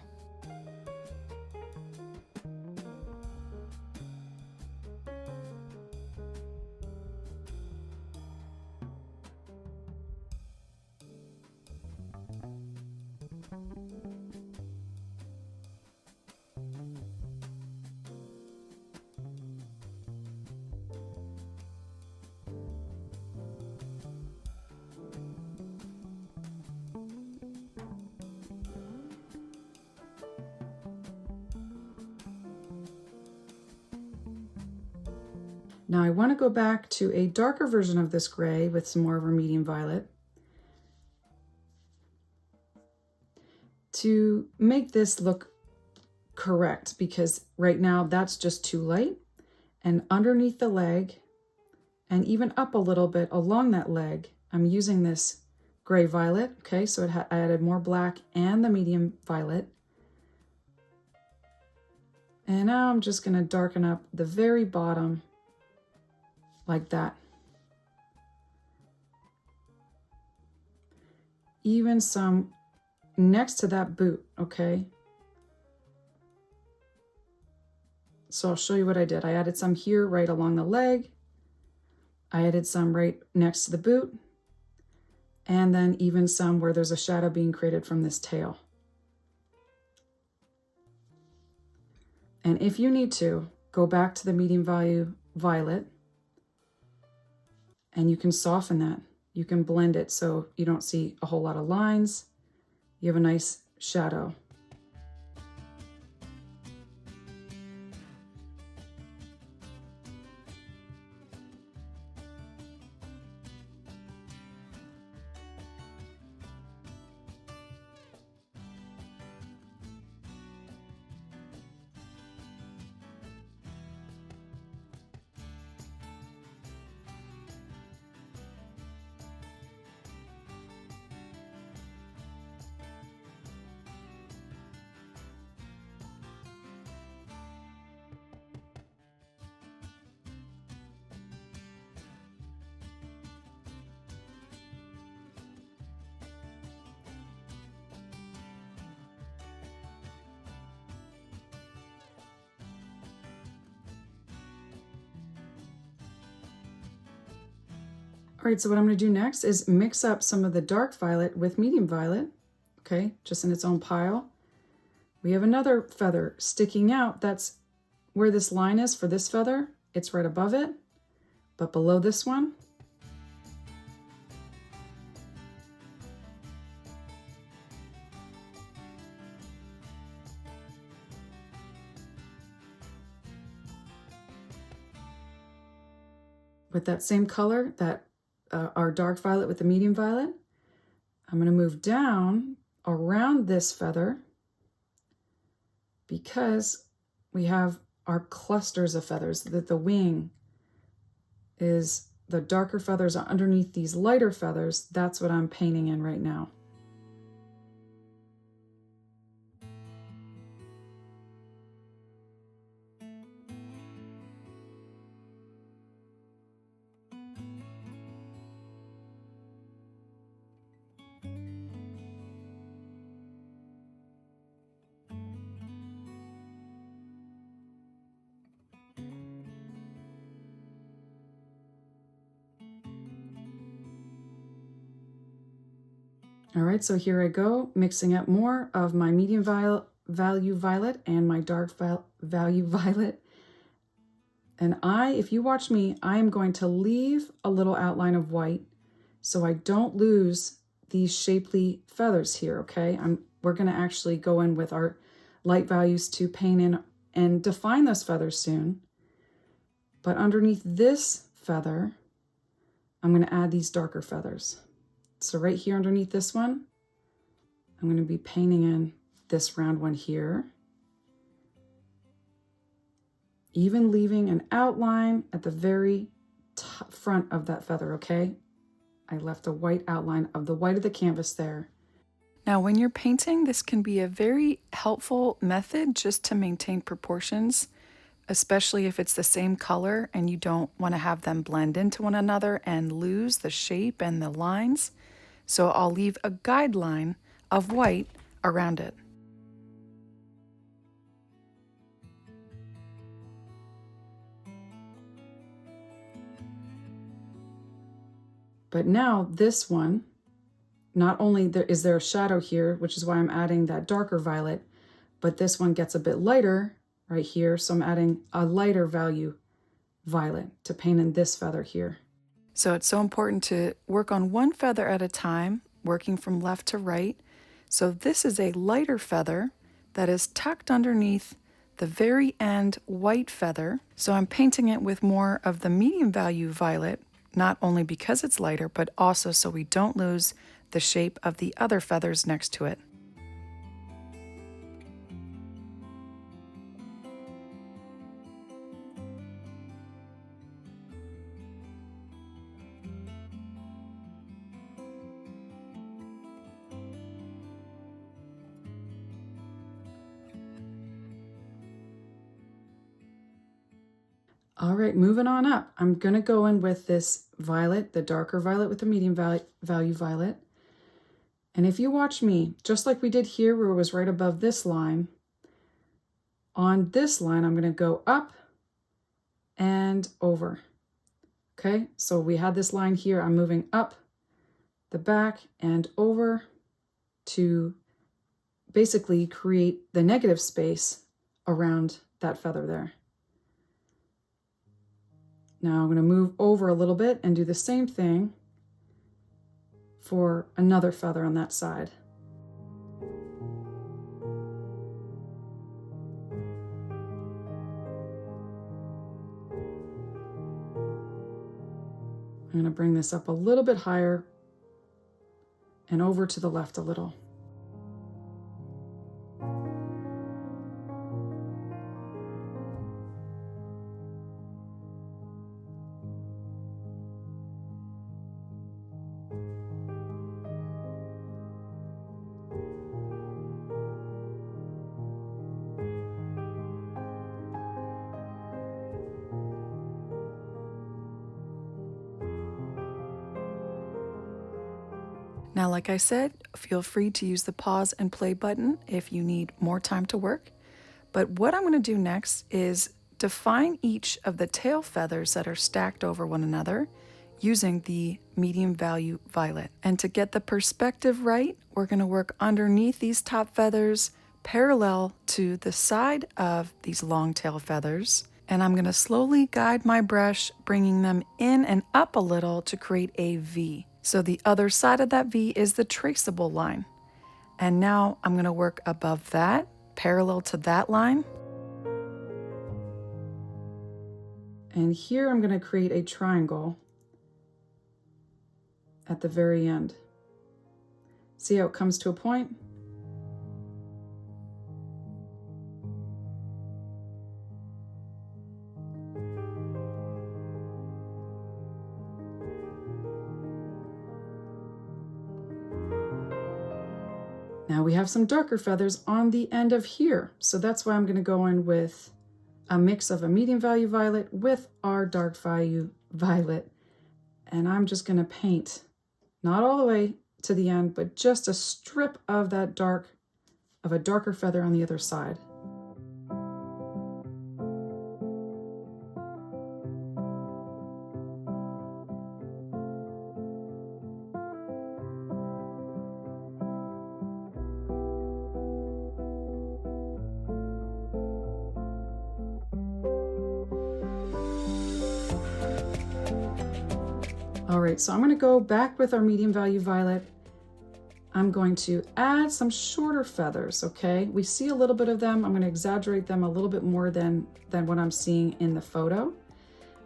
Now I want to go back to a darker version of this gray with some more of our medium violet to make this look correct, because right now that's just too light. And underneath the leg and even up a little bit along that leg, I'm using this gray violet. Okay, so I added more black and the medium violet. And now I'm just going to darken up the very bottom like that. Even some next to that boot, okay? So I'll show you what I did. I added some here right along the leg. I added some right next to the boot. And then even some where there's a shadow being created from this tail. And if you need to, go back to the medium value violet and you can soften that. You can blend it so you don't see a whole lot of lines. You have a nice shadow. All right, so what I'm going to do next is mix up some of the dark violet with medium violet, okay, just in its own pile. We have another feather sticking out. That's where this line is for this feather. It's right above it, but below this one. With that same color, that our dark violet with the medium violet, I'm going to move down around this feather because we have our clusters of feathers, that the wing is the darker feathers are underneath these lighter feathers. That's what I'm painting in right now. All right, so here I go, mixing up more of my medium value violet and my dark value violet. And if you watch me, I am going to leave a little outline of white so I don't lose these shapely feathers here, okay? We're gonna actually go in with our light values to paint in and define those feathers soon. But underneath this feather, I'm gonna add these darker feathers. So right here underneath this one, I'm going to be painting in this round one here. Even leaving an outline at the very front of that feather, okay? I left a white outline of the white of the canvas there. Now, when you're painting, this can be a very helpful method just to maintain proportions, especially if it's the same color and you don't want to have them blend into one another and lose the shape and the lines. So I'll leave a guideline of white around it. But now this one, not only is there a shadow here, which is why I'm adding that darker violet, but this one gets a bit lighter right here. So I'm adding a lighter value violet to paint in this feather here. So it's so important to work on one feather at a time, working from left to right. So this is a lighter feather that is tucked underneath the very end white feather. So I'm painting it with more of the medium value violet, not only because it's lighter, but also so we don't lose the shape of the other feathers next to it. All right, moving on up. I'm gonna go in with this violet, the darker violet with the medium value violet. And if you watch me, just like we did here where it was right above this line, on this line, I'm gonna go up and over. Okay, so we had this line here. I'm moving up the back and over to basically create the negative space around that feather there. Now I'm going to move over a little bit and do the same thing for another feather on that side. I'm going to bring this up a little bit higher and over to the left a little. Now, like I said, feel free to use the pause and play button if you need more time to work. But what I'm going to do next is define each of the tail feathers that are stacked over one another using the medium value violet. And to get the perspective right, we're going to work underneath these top feathers parallel to the side of these long tail feathers. And I'm going to slowly guide my brush, bringing them in and up a little to create a V. So the other side of that V is the traceable line. And now I'm going to work above that, parallel to that line. And here I'm going to create a triangle at the very end. See how it comes to a point? Now we have some darker feathers on the end of here. So that's why I'm going to go in with a mix of a medium value violet with our dark value violet. And I'm just going to paint, not all the way to the end, but just a strip of that a darker feather on the other side. All right, so I'm going to go back with our medium value violet. I'm going to add some shorter feathers, okay? We see a little bit of them. I'm going to exaggerate them a little bit more than what I'm seeing in the photo.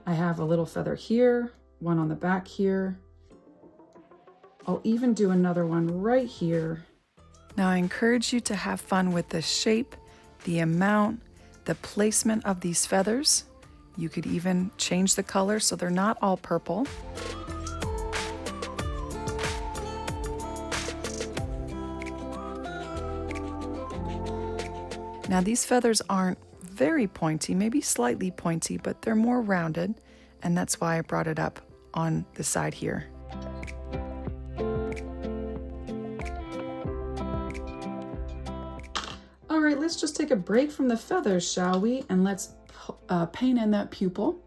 I have a little feather here, one on the back here. I'll even do another one right here. Now I encourage you to have fun with the shape, the amount, the placement of these feathers. You could even change the color so they're not all purple. Now these feathers aren't very pointy, maybe slightly pointy, but they're more rounded, and that's why I brought it up on the side here. All right, let's just take a break from the feathers, shall we? And let's paint in that pupil.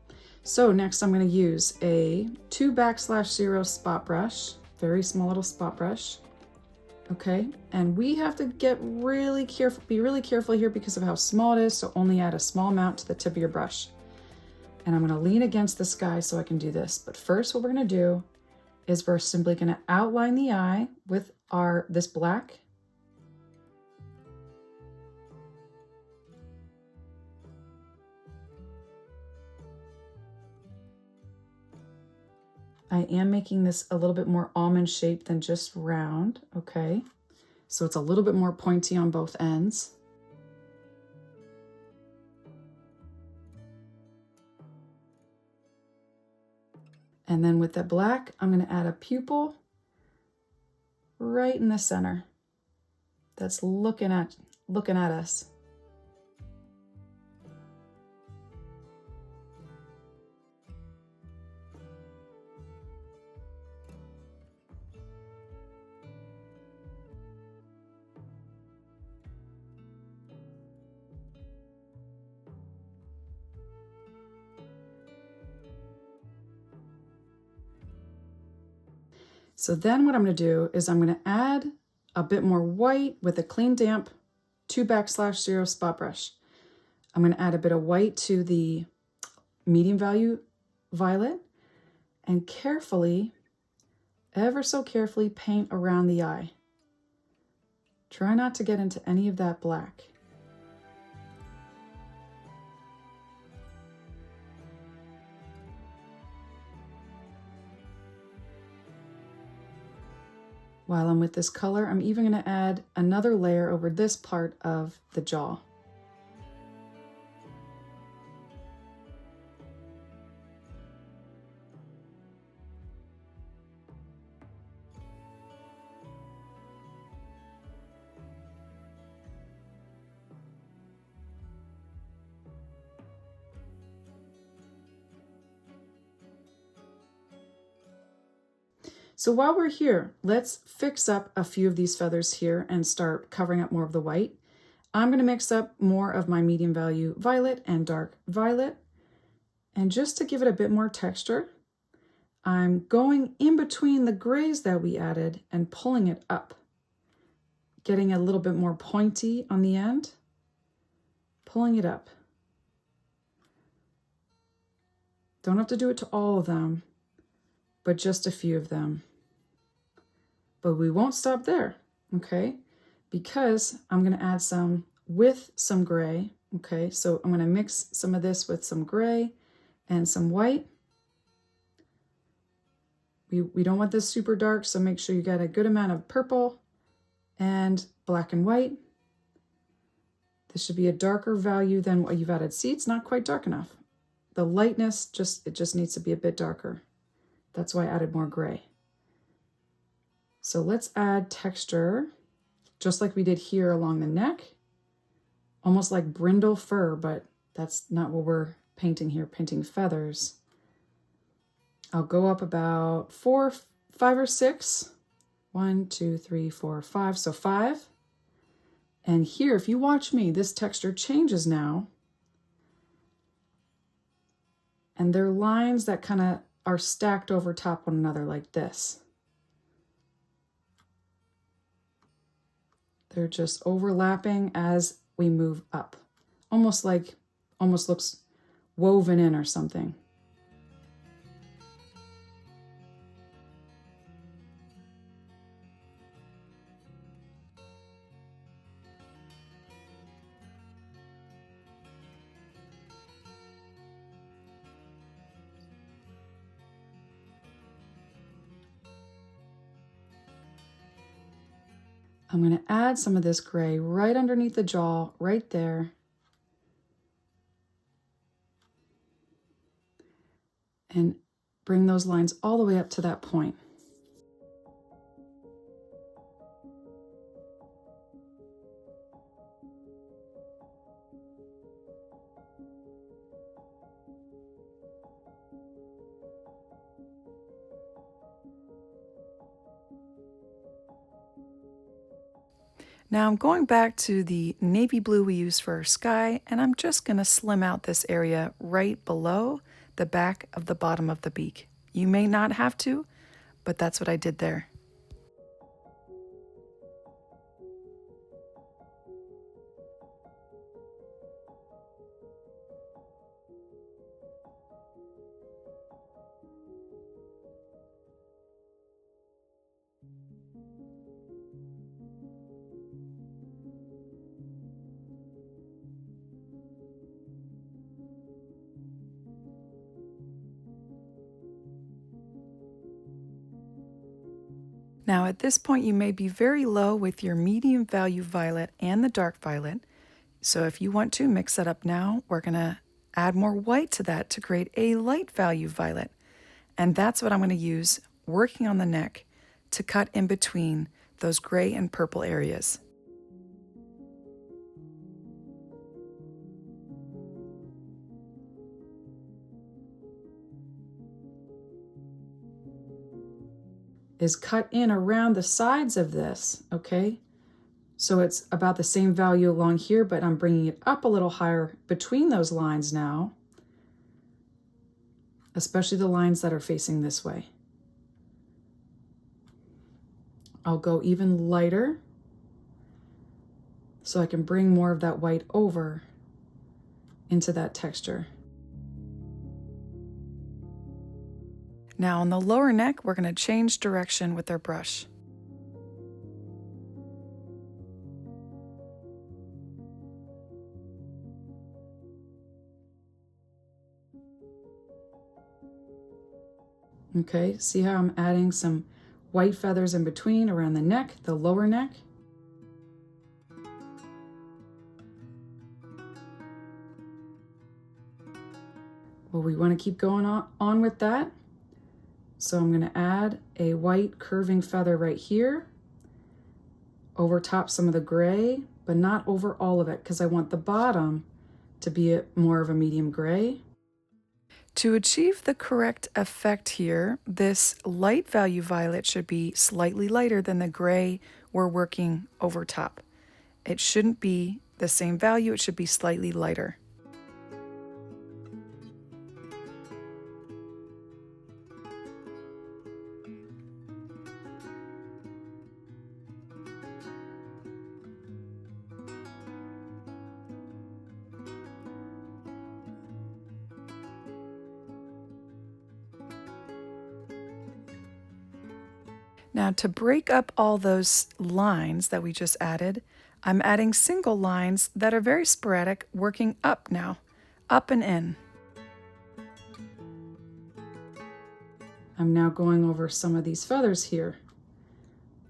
So next I'm going to use a 2/0 spot brush, very small little spot brush. Okay, and we have to be really careful here because of how small it is, so only add a small amount to the tip of your brush. And I'm going to lean against the sky so I can do this. But first what we're going to do is we're simply going to outline the eye with this black. I am making this a little bit more almond shaped than just round, okay? So it's a little bit more pointy on both ends. And then with the black, I'm going to add a pupil right in the center that's looking at us. So then what I'm going to do is I'm going to add a bit more white with a clean damp 2\0 spot brush. I'm going to add a bit of white to the medium value violet and carefully, ever so carefully, paint around the eye. Try not to get into any of that black. While I'm with this color, I'm even going to add another layer over this part of the jaw. So while we're here, let's fix up a few of these feathers here and start covering up more of the white. I'm going to mix up more of my medium value violet and dark violet. And just to give it a bit more texture, I'm going in between the grays that we added and pulling it up, getting a little bit more pointy on the end, pulling it up. Don't have to do it to all of them, but just a few of them. But we won't stop there, okay? Because I'm going to add some with some gray, okay? So I'm going to mix some of this with some gray and some white. We don't want this super dark, so make sure you get a good amount of purple and black and white. This should be a darker value than what you've added. See, it's not quite dark enough. The lightness, it just needs to be a bit darker. That's why I added more gray. So let's add texture, just like we did here along the neck, almost like brindle fur, but that's not what we're painting here, painting feathers. I'll go up about 4, 5 or 6. 1, 2, 3, 4, 5, so 5. And here, if you watch me, this texture changes now. And they're lines that kind of are stacked over top one another like this. They're just overlapping as we move up. Almost looks woven in or something. I'm going to add some of this gray right underneath the jaw, right there. And bring those lines all the way up to that point. Now I'm going back to the navy blue we used for our sky, and I'm just going to slim out this area right below the back of the bottom of the beak. You may not have to, but that's what I did there. Now at this point you may be very low with your medium value violet and the dark violet. So if you want to mix that up now, we're going to add more white to that to create a light value violet. And that's what I'm going to use working on the neck to cut in between those gray and purple areas. Is cut in around the sides of this, okay? So it's about the same value along here, but I'm bringing it up a little higher between those lines now, especially the lines that are facing this way. I'll go even lighter so I can bring more of that white over into that texture. Now on the lower neck, we're going to change direction with our brush. Okay, see how I'm adding some white feathers in between around the neck, the lower neck? Well, we want to keep going on with that. So I'm going to add a white curving feather right here over top some of the gray, but not over all of it because I want the bottom to be more of a medium gray. To achieve the correct effect here, this light value violet should be slightly lighter than the gray we're working over top. It shouldn't be the same value, it should be slightly lighter. Now to break up all those lines that we just added, I'm adding single lines that are very sporadic, working up now, up and in. I'm now going over some of these feathers here.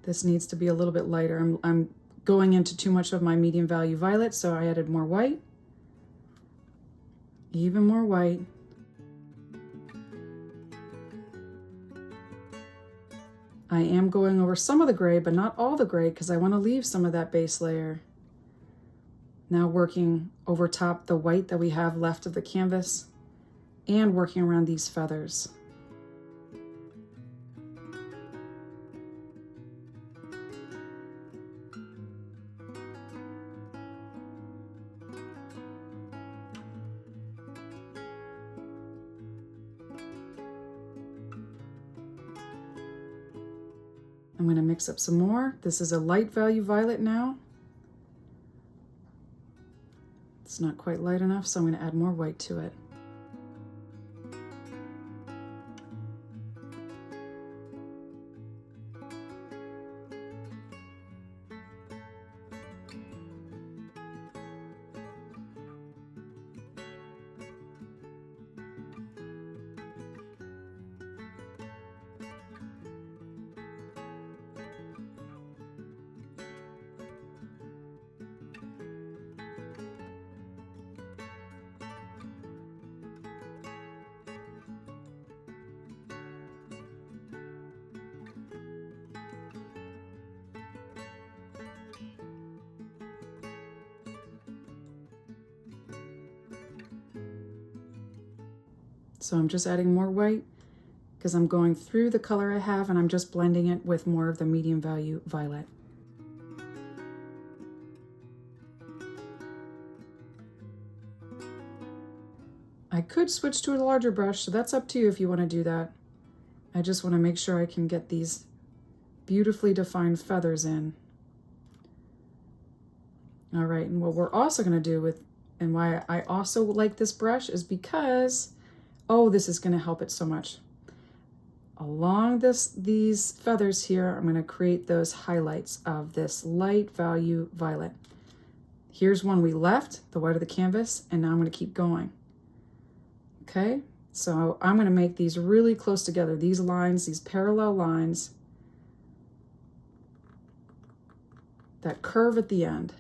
This needs to be a little bit lighter. I'm going into too much of my medium value violet, so I added more white, even more white. I am going over some of the gray, but not all the gray because I want to leave some of that base layer. Now working over top the white that we have left of the canvas and working around these feathers. I'm going to mix up some more. This is a light value violet now. It's not quite light enough, so I'm going to add more white to it. So I'm just adding more white because I'm going through the color I have and I'm just blending it with more of the medium value violet. I could switch to a larger brush, so that's up to you if you want to do that. I just want to make sure I can get these beautifully defined feathers in. All right, and what we're also going to do with, and why I also like this brush is because, oh, this is going to help it so much. Along these feathers here, I'm going to create those highlights of this light value violet. Here's one we left, the white of the canvas, and now I'm going to keep going. Okay, so I'm going to make these really close together, these lines, these parallel lines that curve at the end.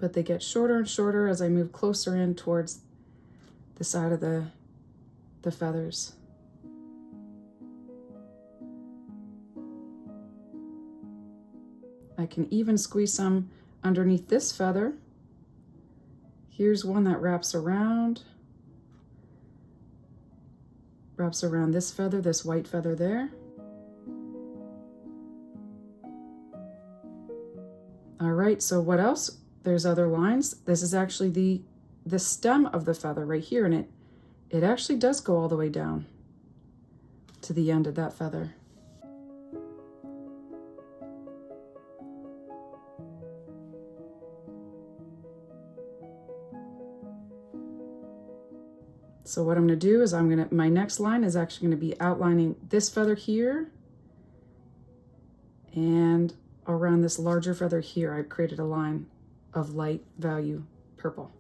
But they get shorter and shorter as I move closer in towards the side of the feathers. I can even squeeze some underneath this feather. Here's one that wraps around this feather, this white feather there. All right, so what else? there's other lines. This is actually the stem of the feather right here, and it actually does go all the way down to the end of that feather. So what I'm going to do is my next line is actually going to be outlining this feather here, and around this larger feather here, I've created a line of light value purple.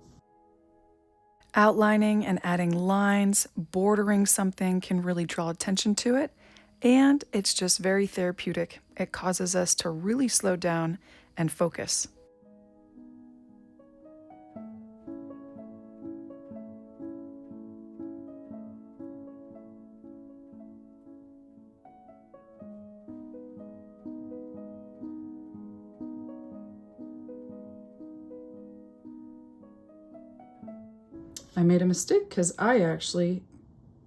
Outlining and adding lines, bordering something can really draw attention to it, and it's just very therapeutic. It causes us to really slow down and focus. I made a mistake because I actually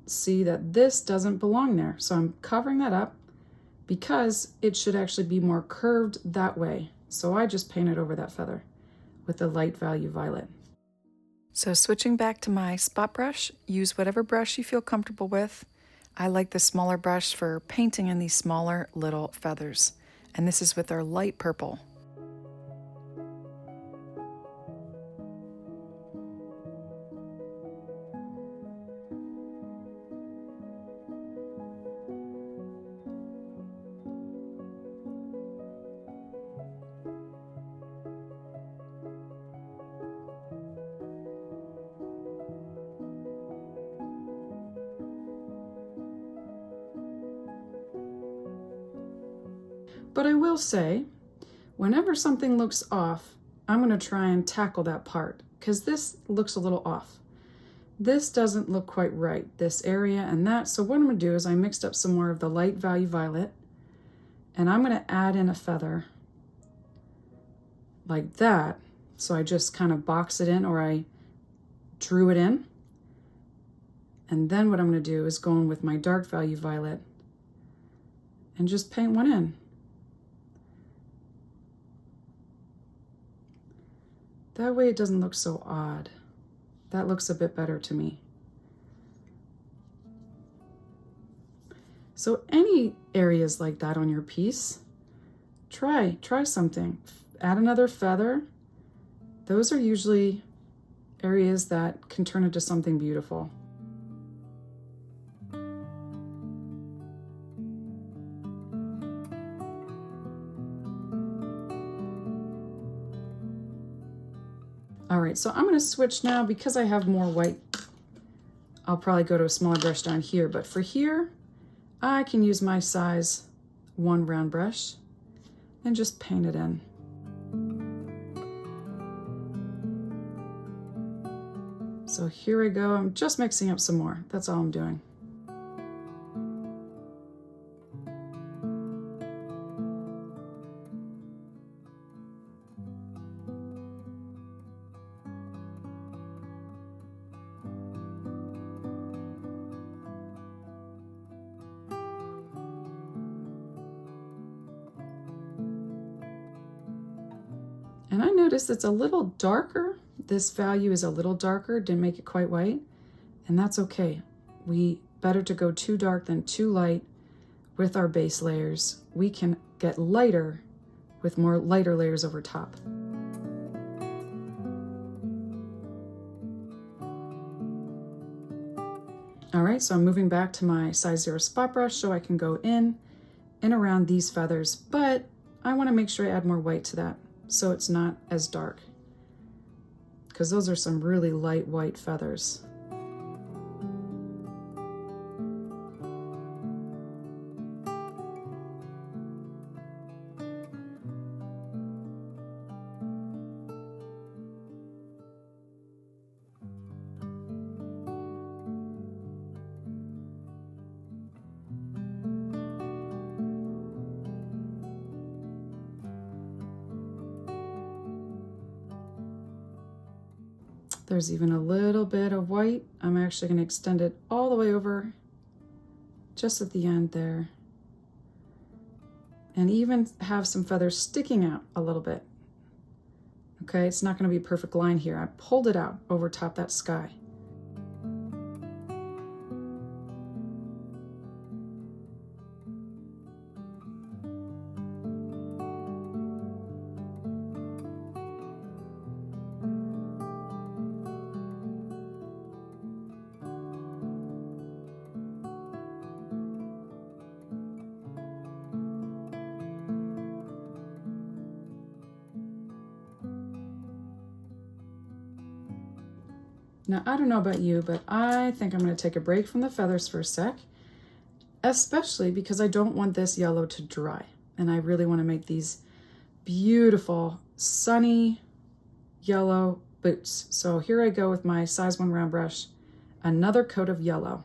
see that this doesn't belong there. So I'm covering that up because it should actually be more curved that way. So I just painted over that feather with the light value violet. So switching back to my spot brush, use whatever brush you feel comfortable with. I like the smaller brush for painting in these smaller little feathers. And this is with our light purple. But I will say, whenever something looks off, I'm going to try and tackle that part because this looks a little off. This doesn't look quite right, this area and that. So what I'm going to do is I mixed up some more of the light value violet, and I'm going to add in a feather like that. So I just kind of box it in, or I drew it in. And then what I'm going to do is go in with my dark value violet and just paint one in. That way it doesn't look so odd. That looks a bit better to me. So any areas like that on your piece, try something. Add another feather. Those are usually areas that can turn into something beautiful. All right, so I'm going to switch now because I have more white. I'll probably go to a smaller brush down here, but for here, I can use my size 1 round brush and just paint it in. So here we go. I'm just mixing up some more. That's all I'm doing. And I noticed it's a little darker. This value is a little darker, didn't make it quite white, and that's okay. Better to go too dark than too light with our base layers. We can get lighter with more lighter layers over top. All right, so I'm moving back to my size 0 spot brush so I can go in and around these feathers, but I want to make sure I add more white to that so it's not as dark, because those are some really light white feathers. There's even a little bit of white. I'm actually going to extend it all the way over just at the end there. And even have some feathers sticking out a little bit. Okay, it's not going to be a perfect line here. I pulled it out over top that sky. Now, I don't know about you, but I think I'm going to take a break from the feathers for a sec, especially because I don't want this yellow to dry. And I really want to make these beautiful, sunny yellow boots. So here I go with my size 1 round brush, another coat of yellow.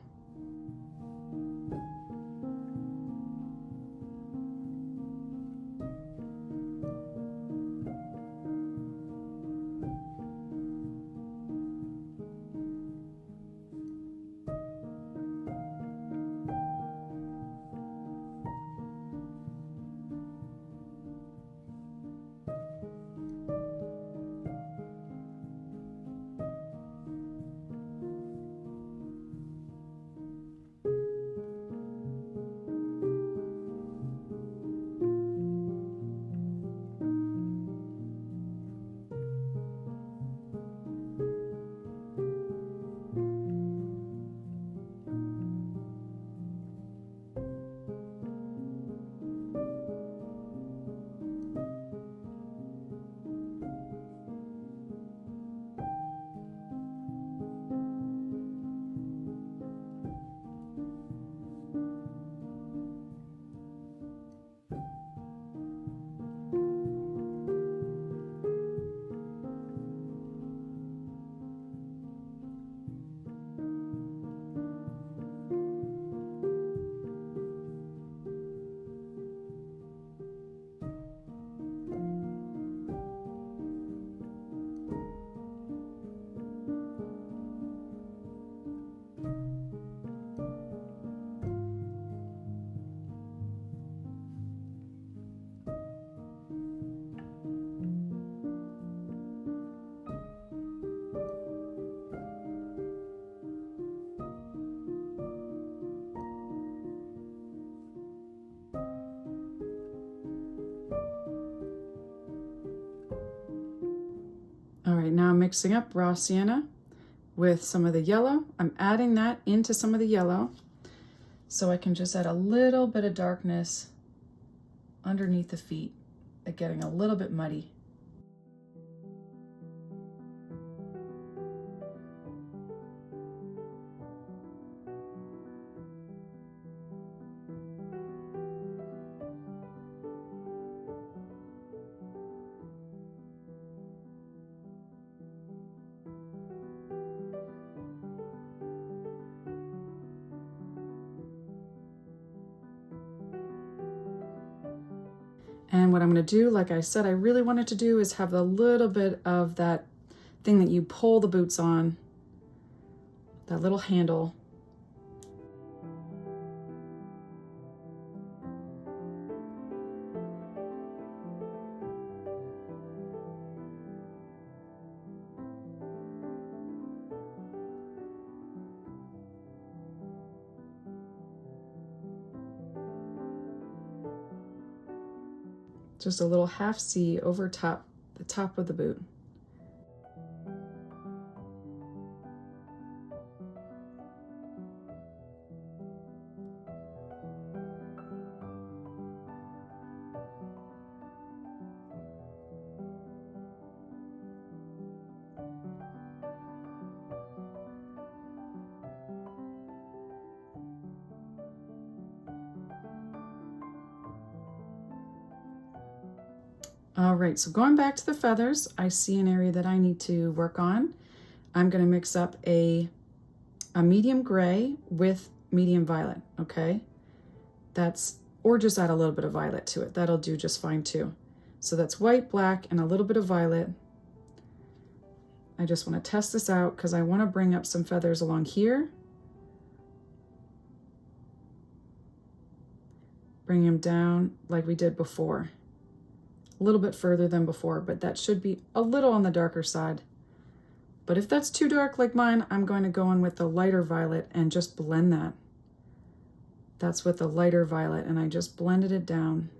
All right, now I'm mixing up raw sienna with some of the yellow. I'm adding that into some of the yellow so I can just add a little bit of darkness underneath the feet, getting a little bit muddy. And what I'm going to do, like I said, I really wanted to do is have a little bit of that thing that you pull the boots on, that little handle. Just a little half C over top, the top of the boot. All right, so going back to the feathers, I see an area that I need to work on. I'm going to mix up a medium gray with medium violet, okay? Or just add a little bit of violet to it. That'll do just fine too. So that's white, black, and a little bit of violet. I just want to test this out because I want to bring up some feathers along here. Bring them down like we did before. a little bit further than before, but that should be a little on the darker side. But if that's too dark like mine, I'm going to go in with the lighter violet and just blend that. That's with the lighter violet, and I just blended it down.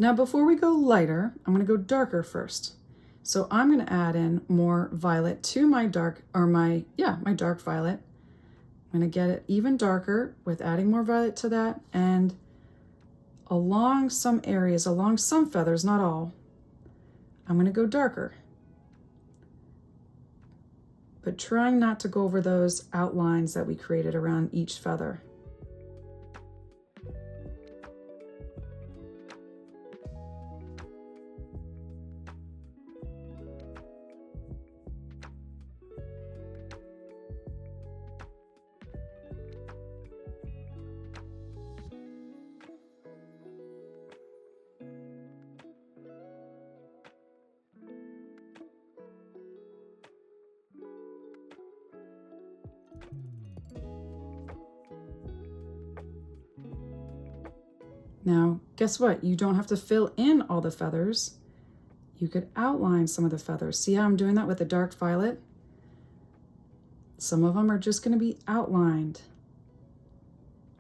Now before we go lighter, I'm going to go darker first. So I'm going to add in more violet to my dark, or my dark violet. I'm going to get it even darker with adding more violet to that, and along some areas, along some feathers, not all, I'm going to go darker. But trying not to go over those outlines that we created around each feather. Now, guess what? You don't have to fill in all the feathers. You could outline some of the feathers. See how I'm doing that with the dark violet? Some of them are just going to be outlined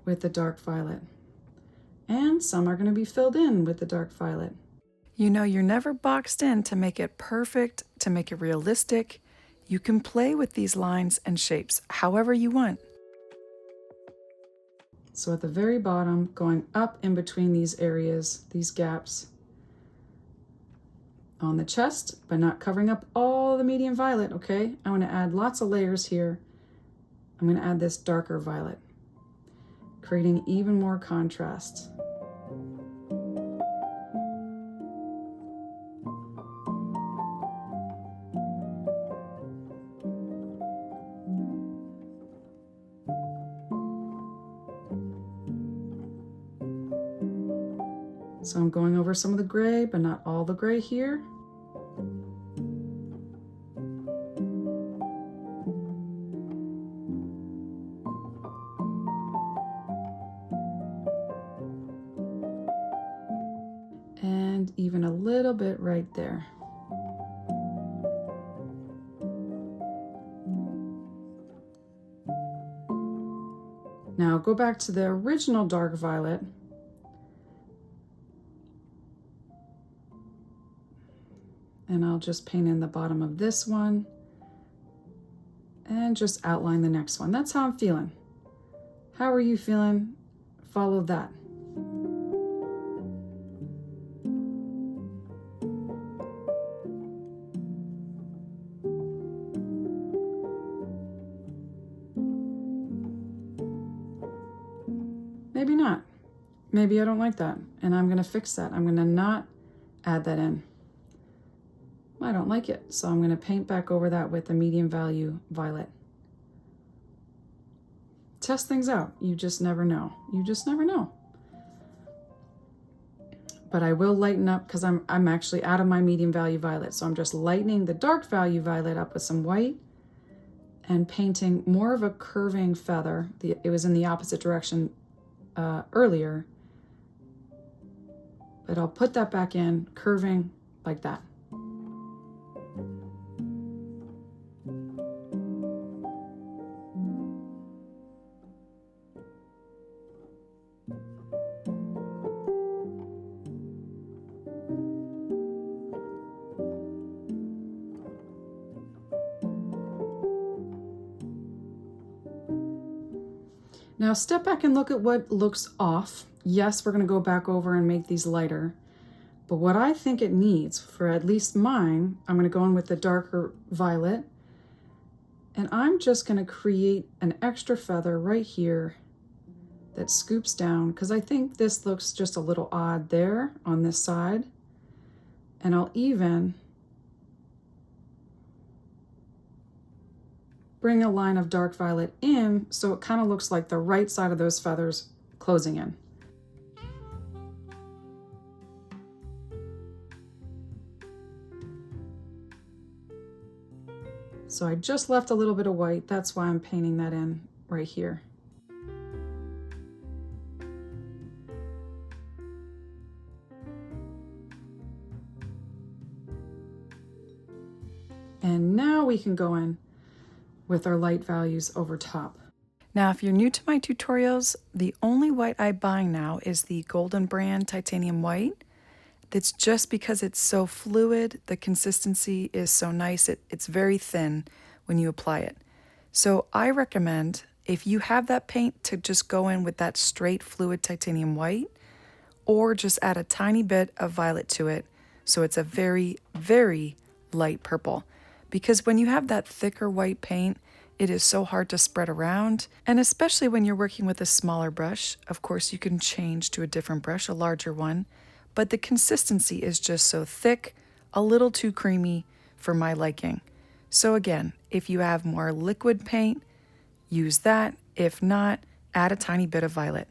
with the dark violet. And some are going to be filled in with the dark violet. You know, you're never boxed in to make it perfect, to make it realistic. You can play with these lines and shapes however you want. So at the very bottom, going up in between these areas, these gaps, on the chest, but not covering up all the medium violet, okay? I want to add lots of layers here. I'm going to add this darker violet, creating even more contrast. So I'm going over some of the gray, but not all the gray here. And even a little bit right there. Now go back to the original dark violet. And I'll just paint in the bottom of this one and just outline the next one. That's how I'm feeling. How are you feeling? Follow that. Maybe not. Maybe I don't like that, and I'm going to fix that. I'm going to not add that in. I don't like it, so I'm going to paint back over that with the medium value violet. Test things out. You just never know. You just never know. But I will lighten up because I'm actually out of my medium value violet, so I'm just lightening the dark value violet up with some white and painting more of a curving feather. It was in the opposite direction earlier, but I'll put that back in, curving like that. Now step back and look at what looks off. Yes, we're going to go back over and make these lighter, but what I think it needs, for at least mine, I'm going to go in with the darker violet, and I'm just going to create an extra feather right here that scoops down, because I think this looks just a little odd there on this side. And I'll even bring a line of dark violet in so it kind of looks like the right side of those feathers closing in. So I just left a little bit of white, that's why I'm painting that in right here. And now we can go in with our light values over top. Now, if you're new to my tutorials, the only white I'm buying now is the Golden Brand Titanium White. That's just because it's so fluid, the consistency is so nice, it's very thin when you apply it. So I recommend, if you have that paint, to just go in with that straight fluid titanium white, or just add a tiny bit of violet to it, so it's a very, very light purple. Because when you have that thicker white paint, it is so hard to spread around, and especially when you're working with a smaller brush. Of course, you can change to a different brush, a larger one, but the consistency is just so thick, a little too creamy for my liking. So again, if you have more liquid paint, use that. If not, add a tiny bit of violet.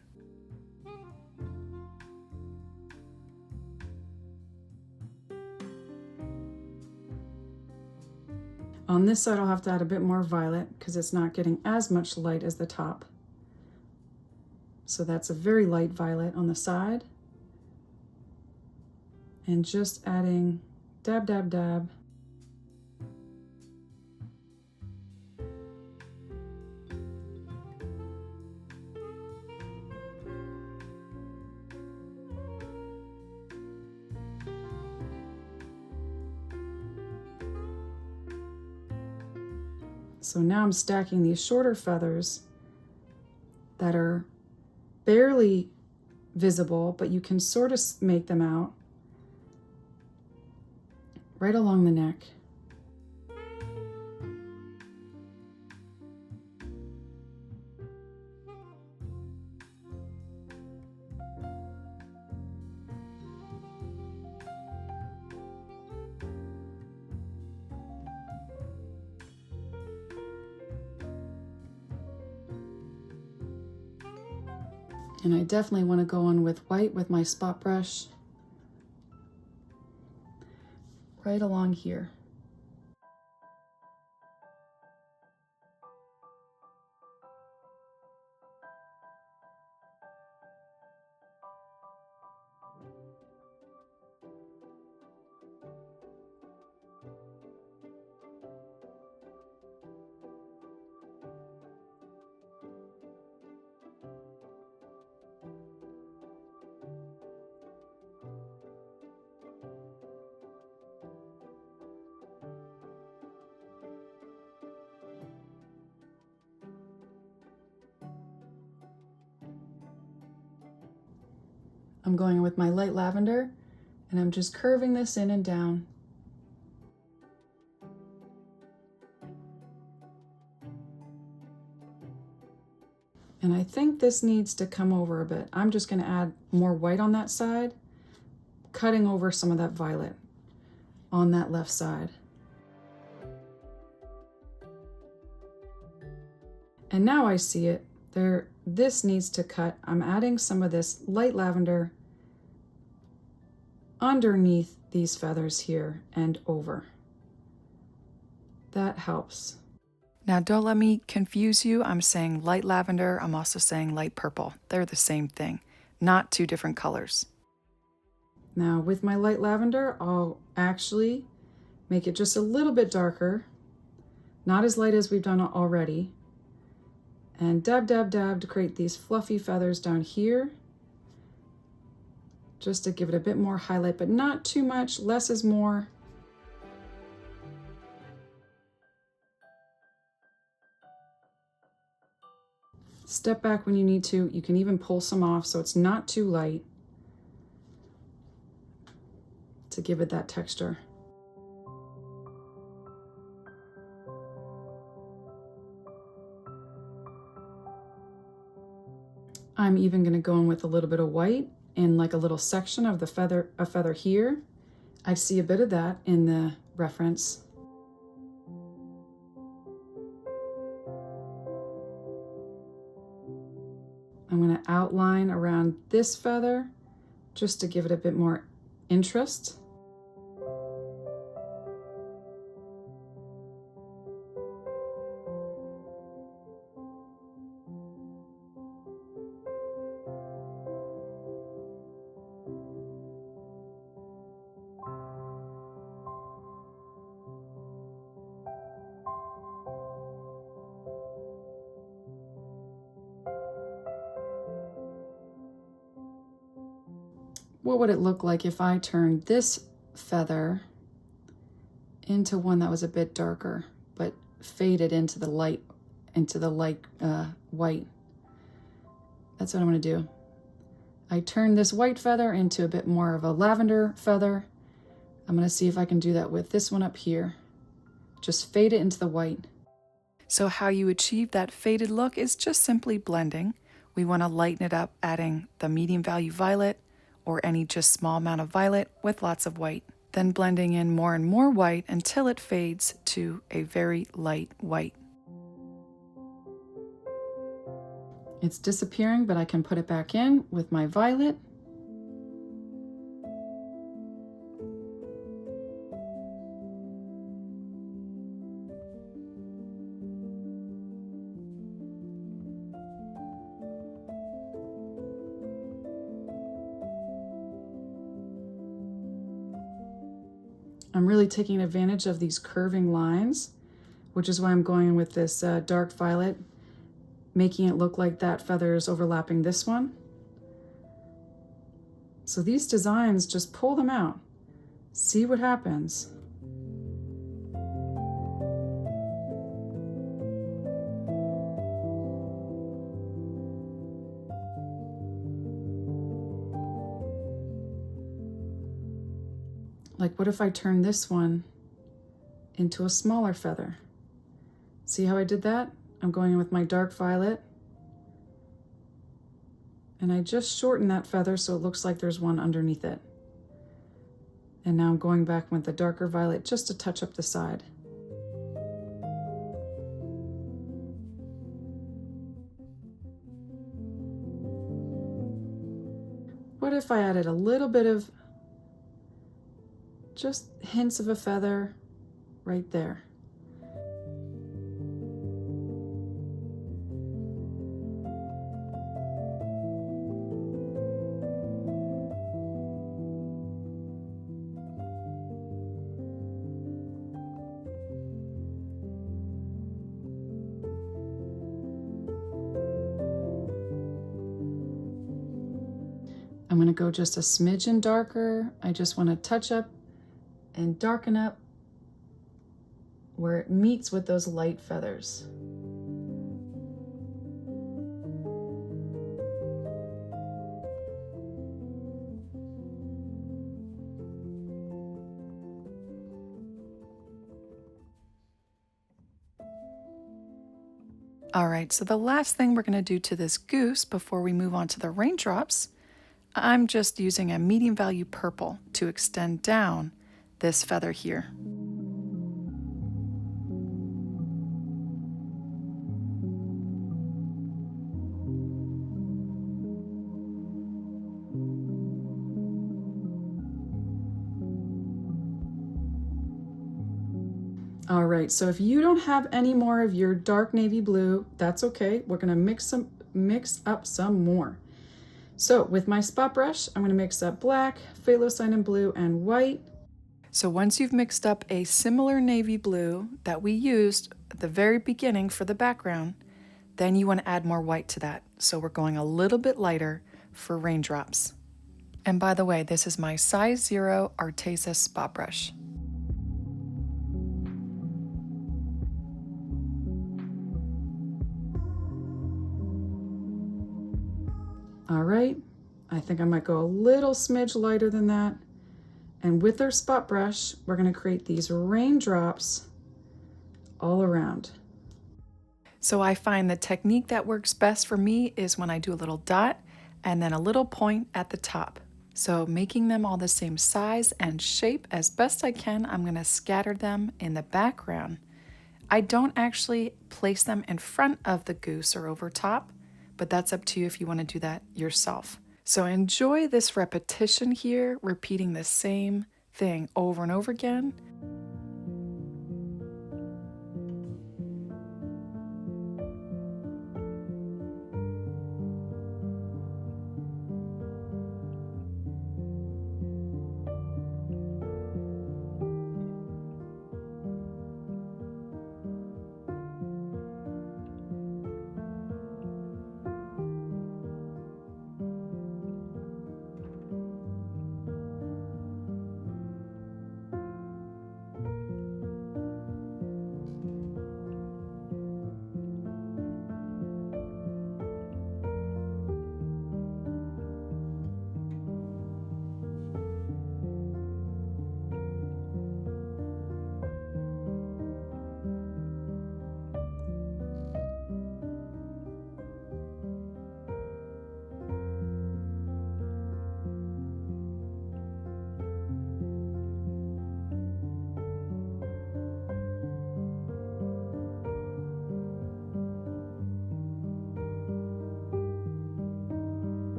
On this side, I'll have to add a bit more violet because it's not getting as much light as the top. So that's a very light violet on the side. And just adding dab, dab, dab. So now I'm stacking these shorter feathers that are barely visible, but you can sort of make them out right along the neck. And I definitely want to go on with white with my spot brush right along here. I'm going with my light lavender, and I'm just curving this in and down. And I think this needs to come over a bit. I'm just going to add more white on that side, cutting over some of that violet on that left side. And now I see it. There, this needs to cut. I'm adding some of this light lavender underneath these feathers here and over. That helps. Now don't let me confuse you. I'm saying light lavender. I'm also saying light purple. They're the same thing, not two different colors. Now with my light lavender, I'll actually make it just a little bit darker, not as light as we've done already. And dab, dab, dab to create these fluffy feathers down here, just to give it a bit more highlight, but not too much. Less is more. Step back when you need to. You can even pull some off so it's not too light to give it that texture. I'm even going to go in with a little bit of white in like a little section of the feather, a feather here. I see a bit of that in the reference. I'm going to outline around this feather just to give it a bit more interest. What would it look like if I turned this feather into one that was a bit darker, but faded into the light white? That's what I'm going to do. I turn this white feather into a bit more of a lavender feather. I'm going to see if I can do that with this one up here. Just fade it into the white. So how you achieve that faded look is just simply blending. We want to lighten it up, adding the medium value violet or any just small amount of violet with lots of white. Then blending in more and more white until it fades to a very light white. It's disappearing, but I can put it back in with my violet. I'm really taking advantage of these curving lines, which is why I'm going with this dark violet, making it look like that feather is overlapping this one. So these designs, just pull them out. See what happens. Like, what if I turn this one into a smaller feather? See how I did that? I'm going in with my dark violet, and I just shorten that feather so it looks like there's one underneath it. And now I'm going back with the darker violet just to touch up the side. What if I added a little bit of just hints of a feather right there? I'm going to go just a smidgen darker. I just want to touch up and darken up where it meets with those light feathers. All right, so the last thing we're going to do to this goose before we move on to the raindrops, I'm just using a medium value purple to extend down this feather here. All right, so if you don't have any more of your dark navy blue, that's okay. We're gonna mix up some more. So with my spot brush, I'm gonna mix up black, phthalo cyan blue, and white. So once you've mixed up a similar navy blue that we used at the very beginning for the background, then you want to add more white to that. So we're going a little bit lighter for raindrops. And by the way, this is my size 0 Arteza spot brush. All right, I think I might go a little smidge lighter than that. And with our spot brush, we're going to create these raindrops all around. So I find the technique that works best for me is when I do a little dot and then a little point at the top. So making them all the same size and shape as best I can, I'm going to scatter them in the background. I don't actually place them in front of the goose or over top, but that's up to you if you want to do that yourself. So enjoy this repetition here, repeating the same thing over and over again.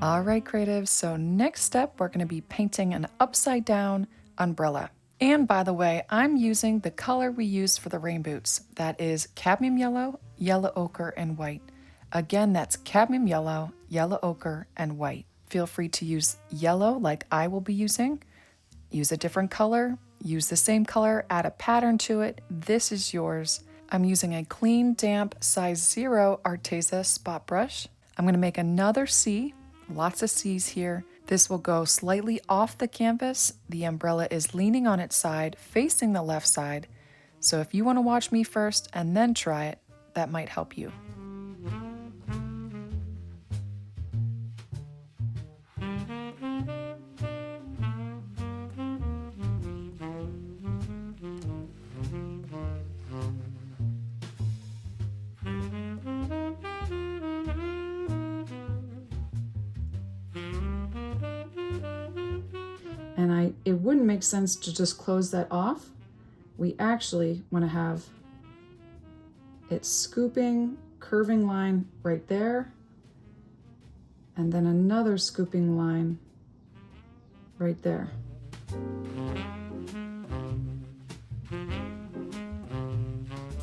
All right, creatives, so next step, we're gonna be painting an upside down umbrella. And by the way, I'm using the color we used for the rain boots. That is cadmium yellow, yellow ochre, and white. Again, that's cadmium yellow, yellow ochre, and white. Feel free to use yellow like I will be using. Use a different color, use the same color, add a pattern to it. This is yours. I'm using a clean, damp, size 0 Arteza spot brush. I'm gonna make another C, lots of C's here. This will go slightly off the canvas. The umbrella is leaning on its side, facing the left side. So if you wanna watch me first and then try it, that might help you. And it wouldn't make sense to just close that off. We actually want to have it scooping, curving line right there, and then another scooping line right there.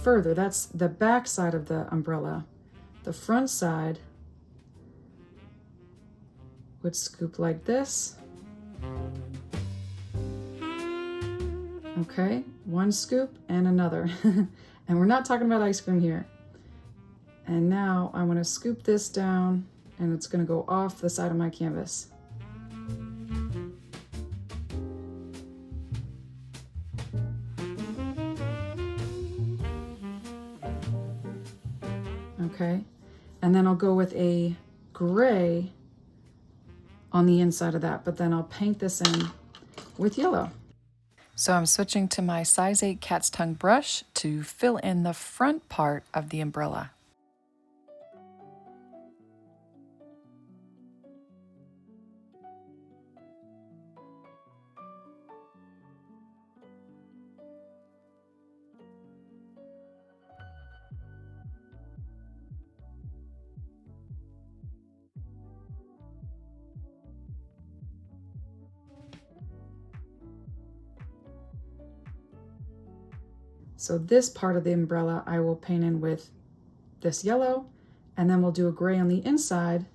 Further, that's the back side of the umbrella. The front side would scoop like this. Okay, one scoop and another. And we're not talking about ice cream here. And now I want to scoop this down and it's going to go off the side of my canvas. Okay, and then I'll go with a gray on the inside of that, but then I'll paint this in with yellow. So I'm switching to my size 8 cat's tongue brush to fill in the front part of the umbrella. So this part of the umbrella I will paint in with this yellow, and then we'll do a gray on the inside,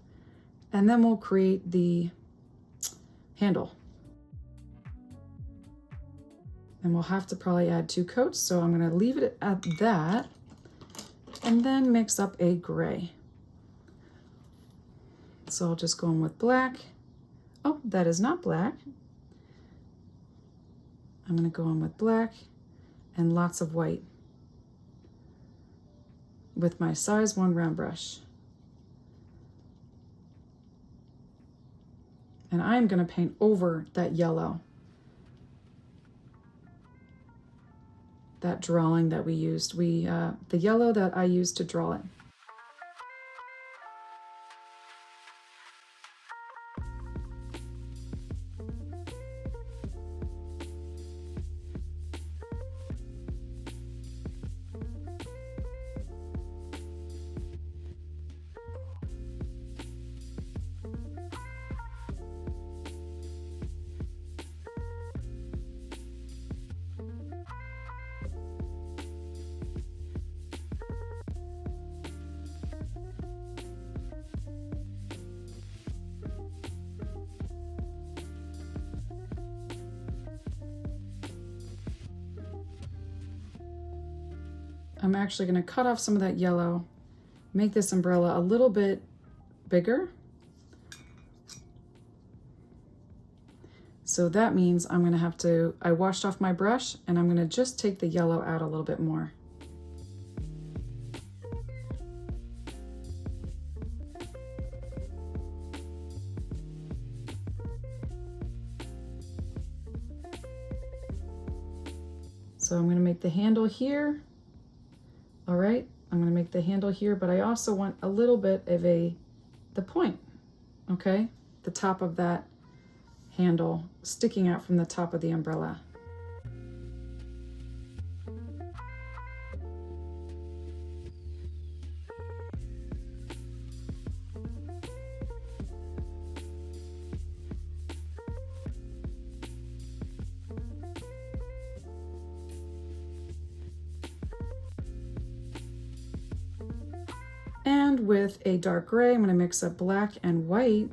and then we'll create the handle. And we'll have to probably add 2 coats, so I'm going to leave it at that, and then mix up a gray. So I'll just go in with black. Oh, that is not black. I'm going to go in with black and lots of white with my size 1 round brush. And I'm going to paint over that yellow, that drawing that we used. The yellow that I used to draw it. I'm actually going to cut off some of that yellow, make this umbrella a little bit bigger. So that means I'm going to have to, I washed off my brush and I'm going to just take the yellow out a little bit more. So I'm going to make the handle here. All right, I'm going to make the handle here, but I also want a little bit of the point, okay? The top of that handle sticking out from the top of the umbrella. And with a dark gray, I'm going to mix up black and white.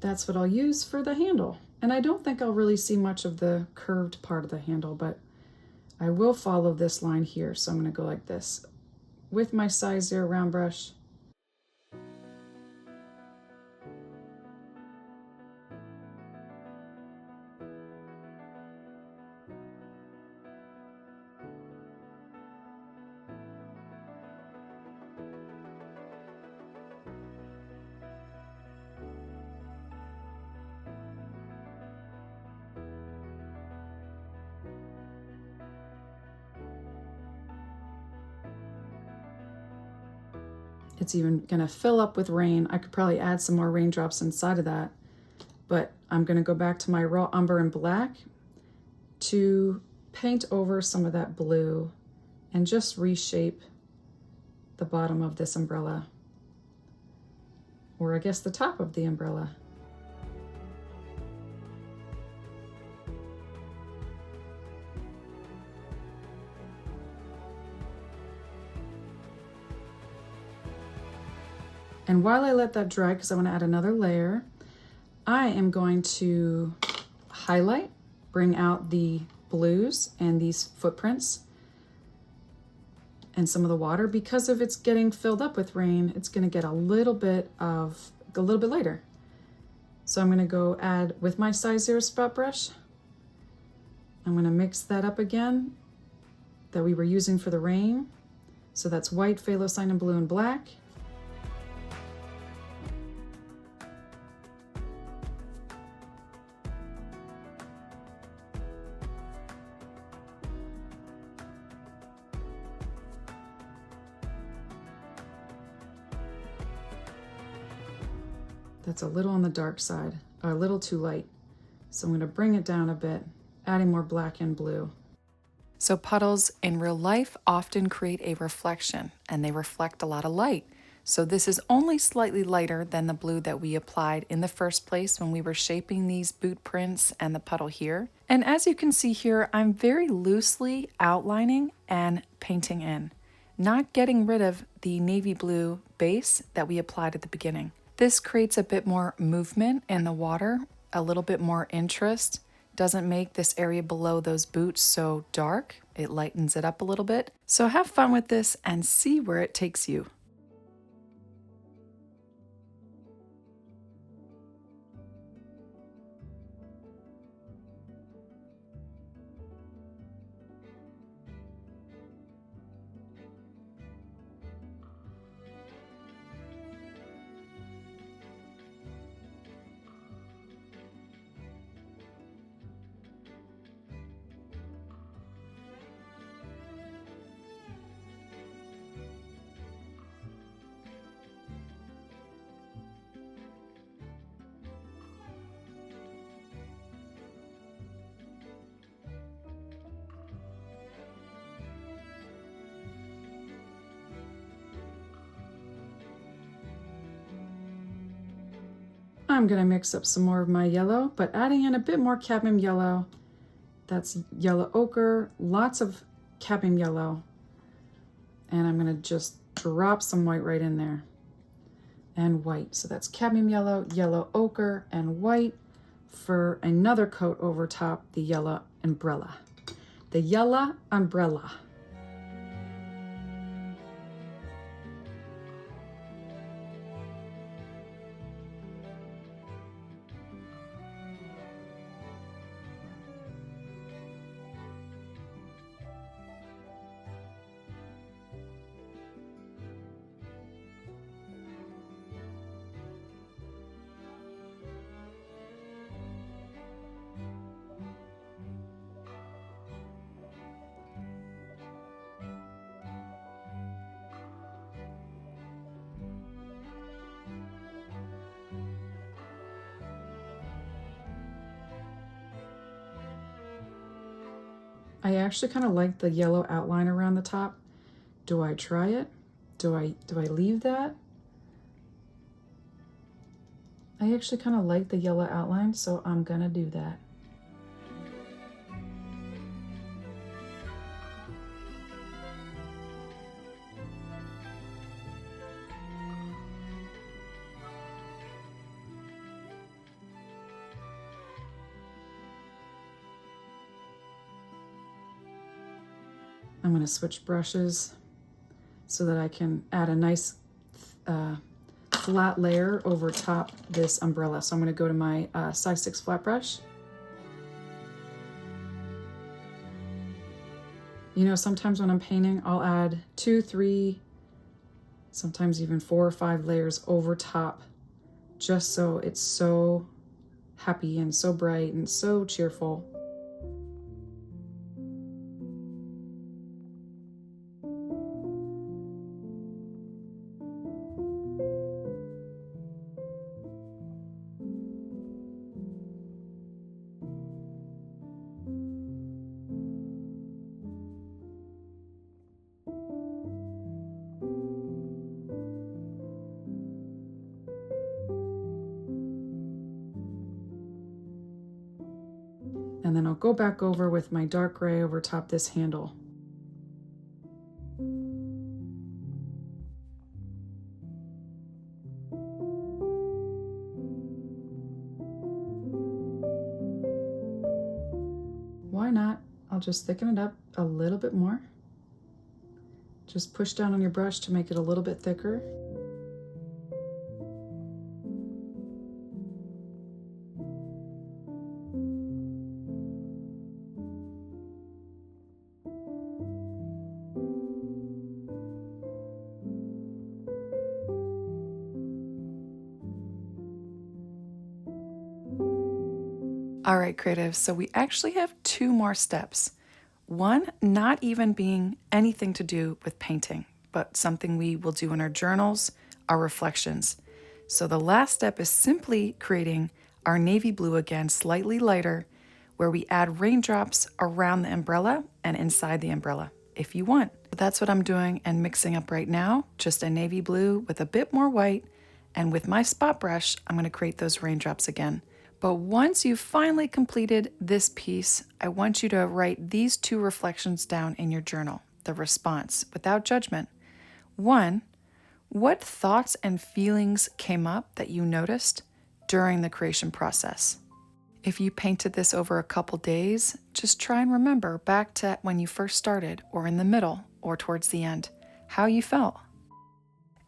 That's what I'll use for the handle. And I don't think I'll really see much of the curved part of the handle, but I will follow this line here. So I'm going to go like this with my size 0 round brush. It's even gonna fill up with rain. I could probably add some more raindrops inside of that, but I'm gonna go back to my raw umber and black to paint over some of that blue and just reshape the bottom of this umbrella, or I guess the top of the umbrella. And while I let that dry, because I want to add another layer, I am going to highlight, bring out the blues and these footprints and some of the water. Because if it's getting filled up with rain, it's going to get a little bit lighter. So I'm going to go add with my size 0 spot brush. I'm going to mix that up again that we were using for the rain. So that's white, phthalo cyan, blue, and black. That's a little on the dark side, a little too light. So I'm going to bring it down a bit, adding more black and blue. So puddles in real life often create a reflection, and they reflect a lot of light. So this is only slightly lighter than the blue that we applied in the first place when we were shaping these boot prints and the puddle here. And as you can see here, I'm very loosely outlining and painting in, not getting rid of the navy blue base that we applied at the beginning. This creates a bit more movement in the water, a little bit more interest. Doesn't make this area below those boots so dark. It lightens it up a little bit. So have fun with this and see where it takes you. I'm going to mix up some more of my yellow, but adding in a bit more cadmium yellow. That's yellow ochre, lots of cadmium yellow. And I'm going to just drop some white right in there. And white. So that's cadmium yellow, yellow ochre, and white for another coat over top the yellow umbrella. The yellow umbrella. I actually kind of like the yellow outline around the top. Do I try it? Do I leave that? I actually kind of like the yellow outline, so I'm gonna do that. I'm going to switch brushes so that I can add a nice flat layer over top this umbrella. So I'm going to go to my size 6 flat brush. You know, sometimes when I'm painting, I'll add 2, 3, sometimes even 4 or 5 layers over top, just so it's so happy and so bright and so cheerful. And then I'll go back over with my dark gray over top this handle. Why not? I'll just thicken it up a little bit more. Just push down on your brush to make it a little bit thicker. All right, creatives, so we actually have 2 more steps. One, not even being anything to do with painting, but something we will do in our journals, our reflections. So the last step is simply creating our navy blue again, slightly lighter, where we add raindrops around the umbrella and inside the umbrella, if you want. That's what I'm doing and mixing up right now, just a navy blue with a bit more white, and with my spot brush, I'm going to create those raindrops again. But once you've finally completed this piece, I want you to write these 2 reflections down in your journal, the response, without judgment. 1, what thoughts and feelings came up that you noticed during the creation process? If you painted this over a couple days, just try and remember back to when you first started, or in the middle, or towards the end, how you felt.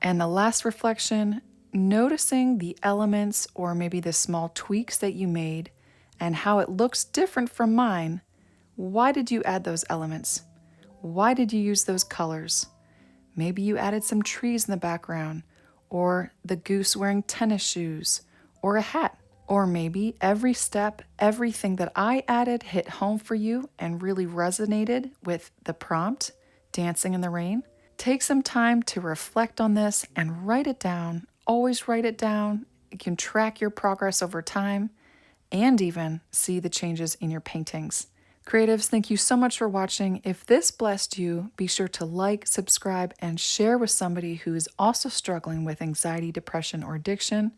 And the last reflection, noticing the elements or maybe the small tweaks that you made and how it looks different from mine. Why did you add those elements? Why did you use those colors? Maybe you added some trees in the background, or the goose wearing tennis shoes, or a hat. Or maybe every step, everything that I added hit home for you and really resonated with the prompt, dancing in the rain. Take some time to reflect on this and write it down. Always write it down. You can track your progress over time and even see the changes in your paintings. Creatives, thank you so much for watching. If this blessed you, be sure to like, subscribe, and share with somebody who is also struggling with anxiety, depression, or addiction.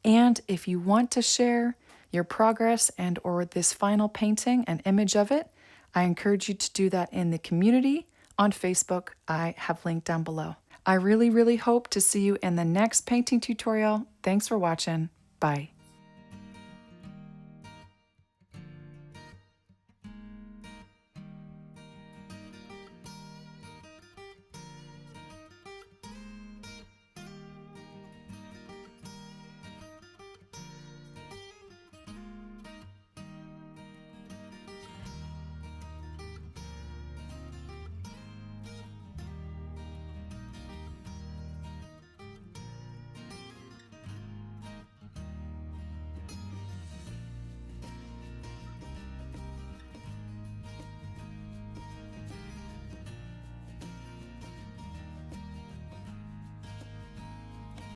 And if you want to share your progress and or this final painting, an image of it, I encourage you to do that in the community on Facebook. I have linked down below. I really, really hope to see you in the next painting tutorial. Thanks for watching. Bye.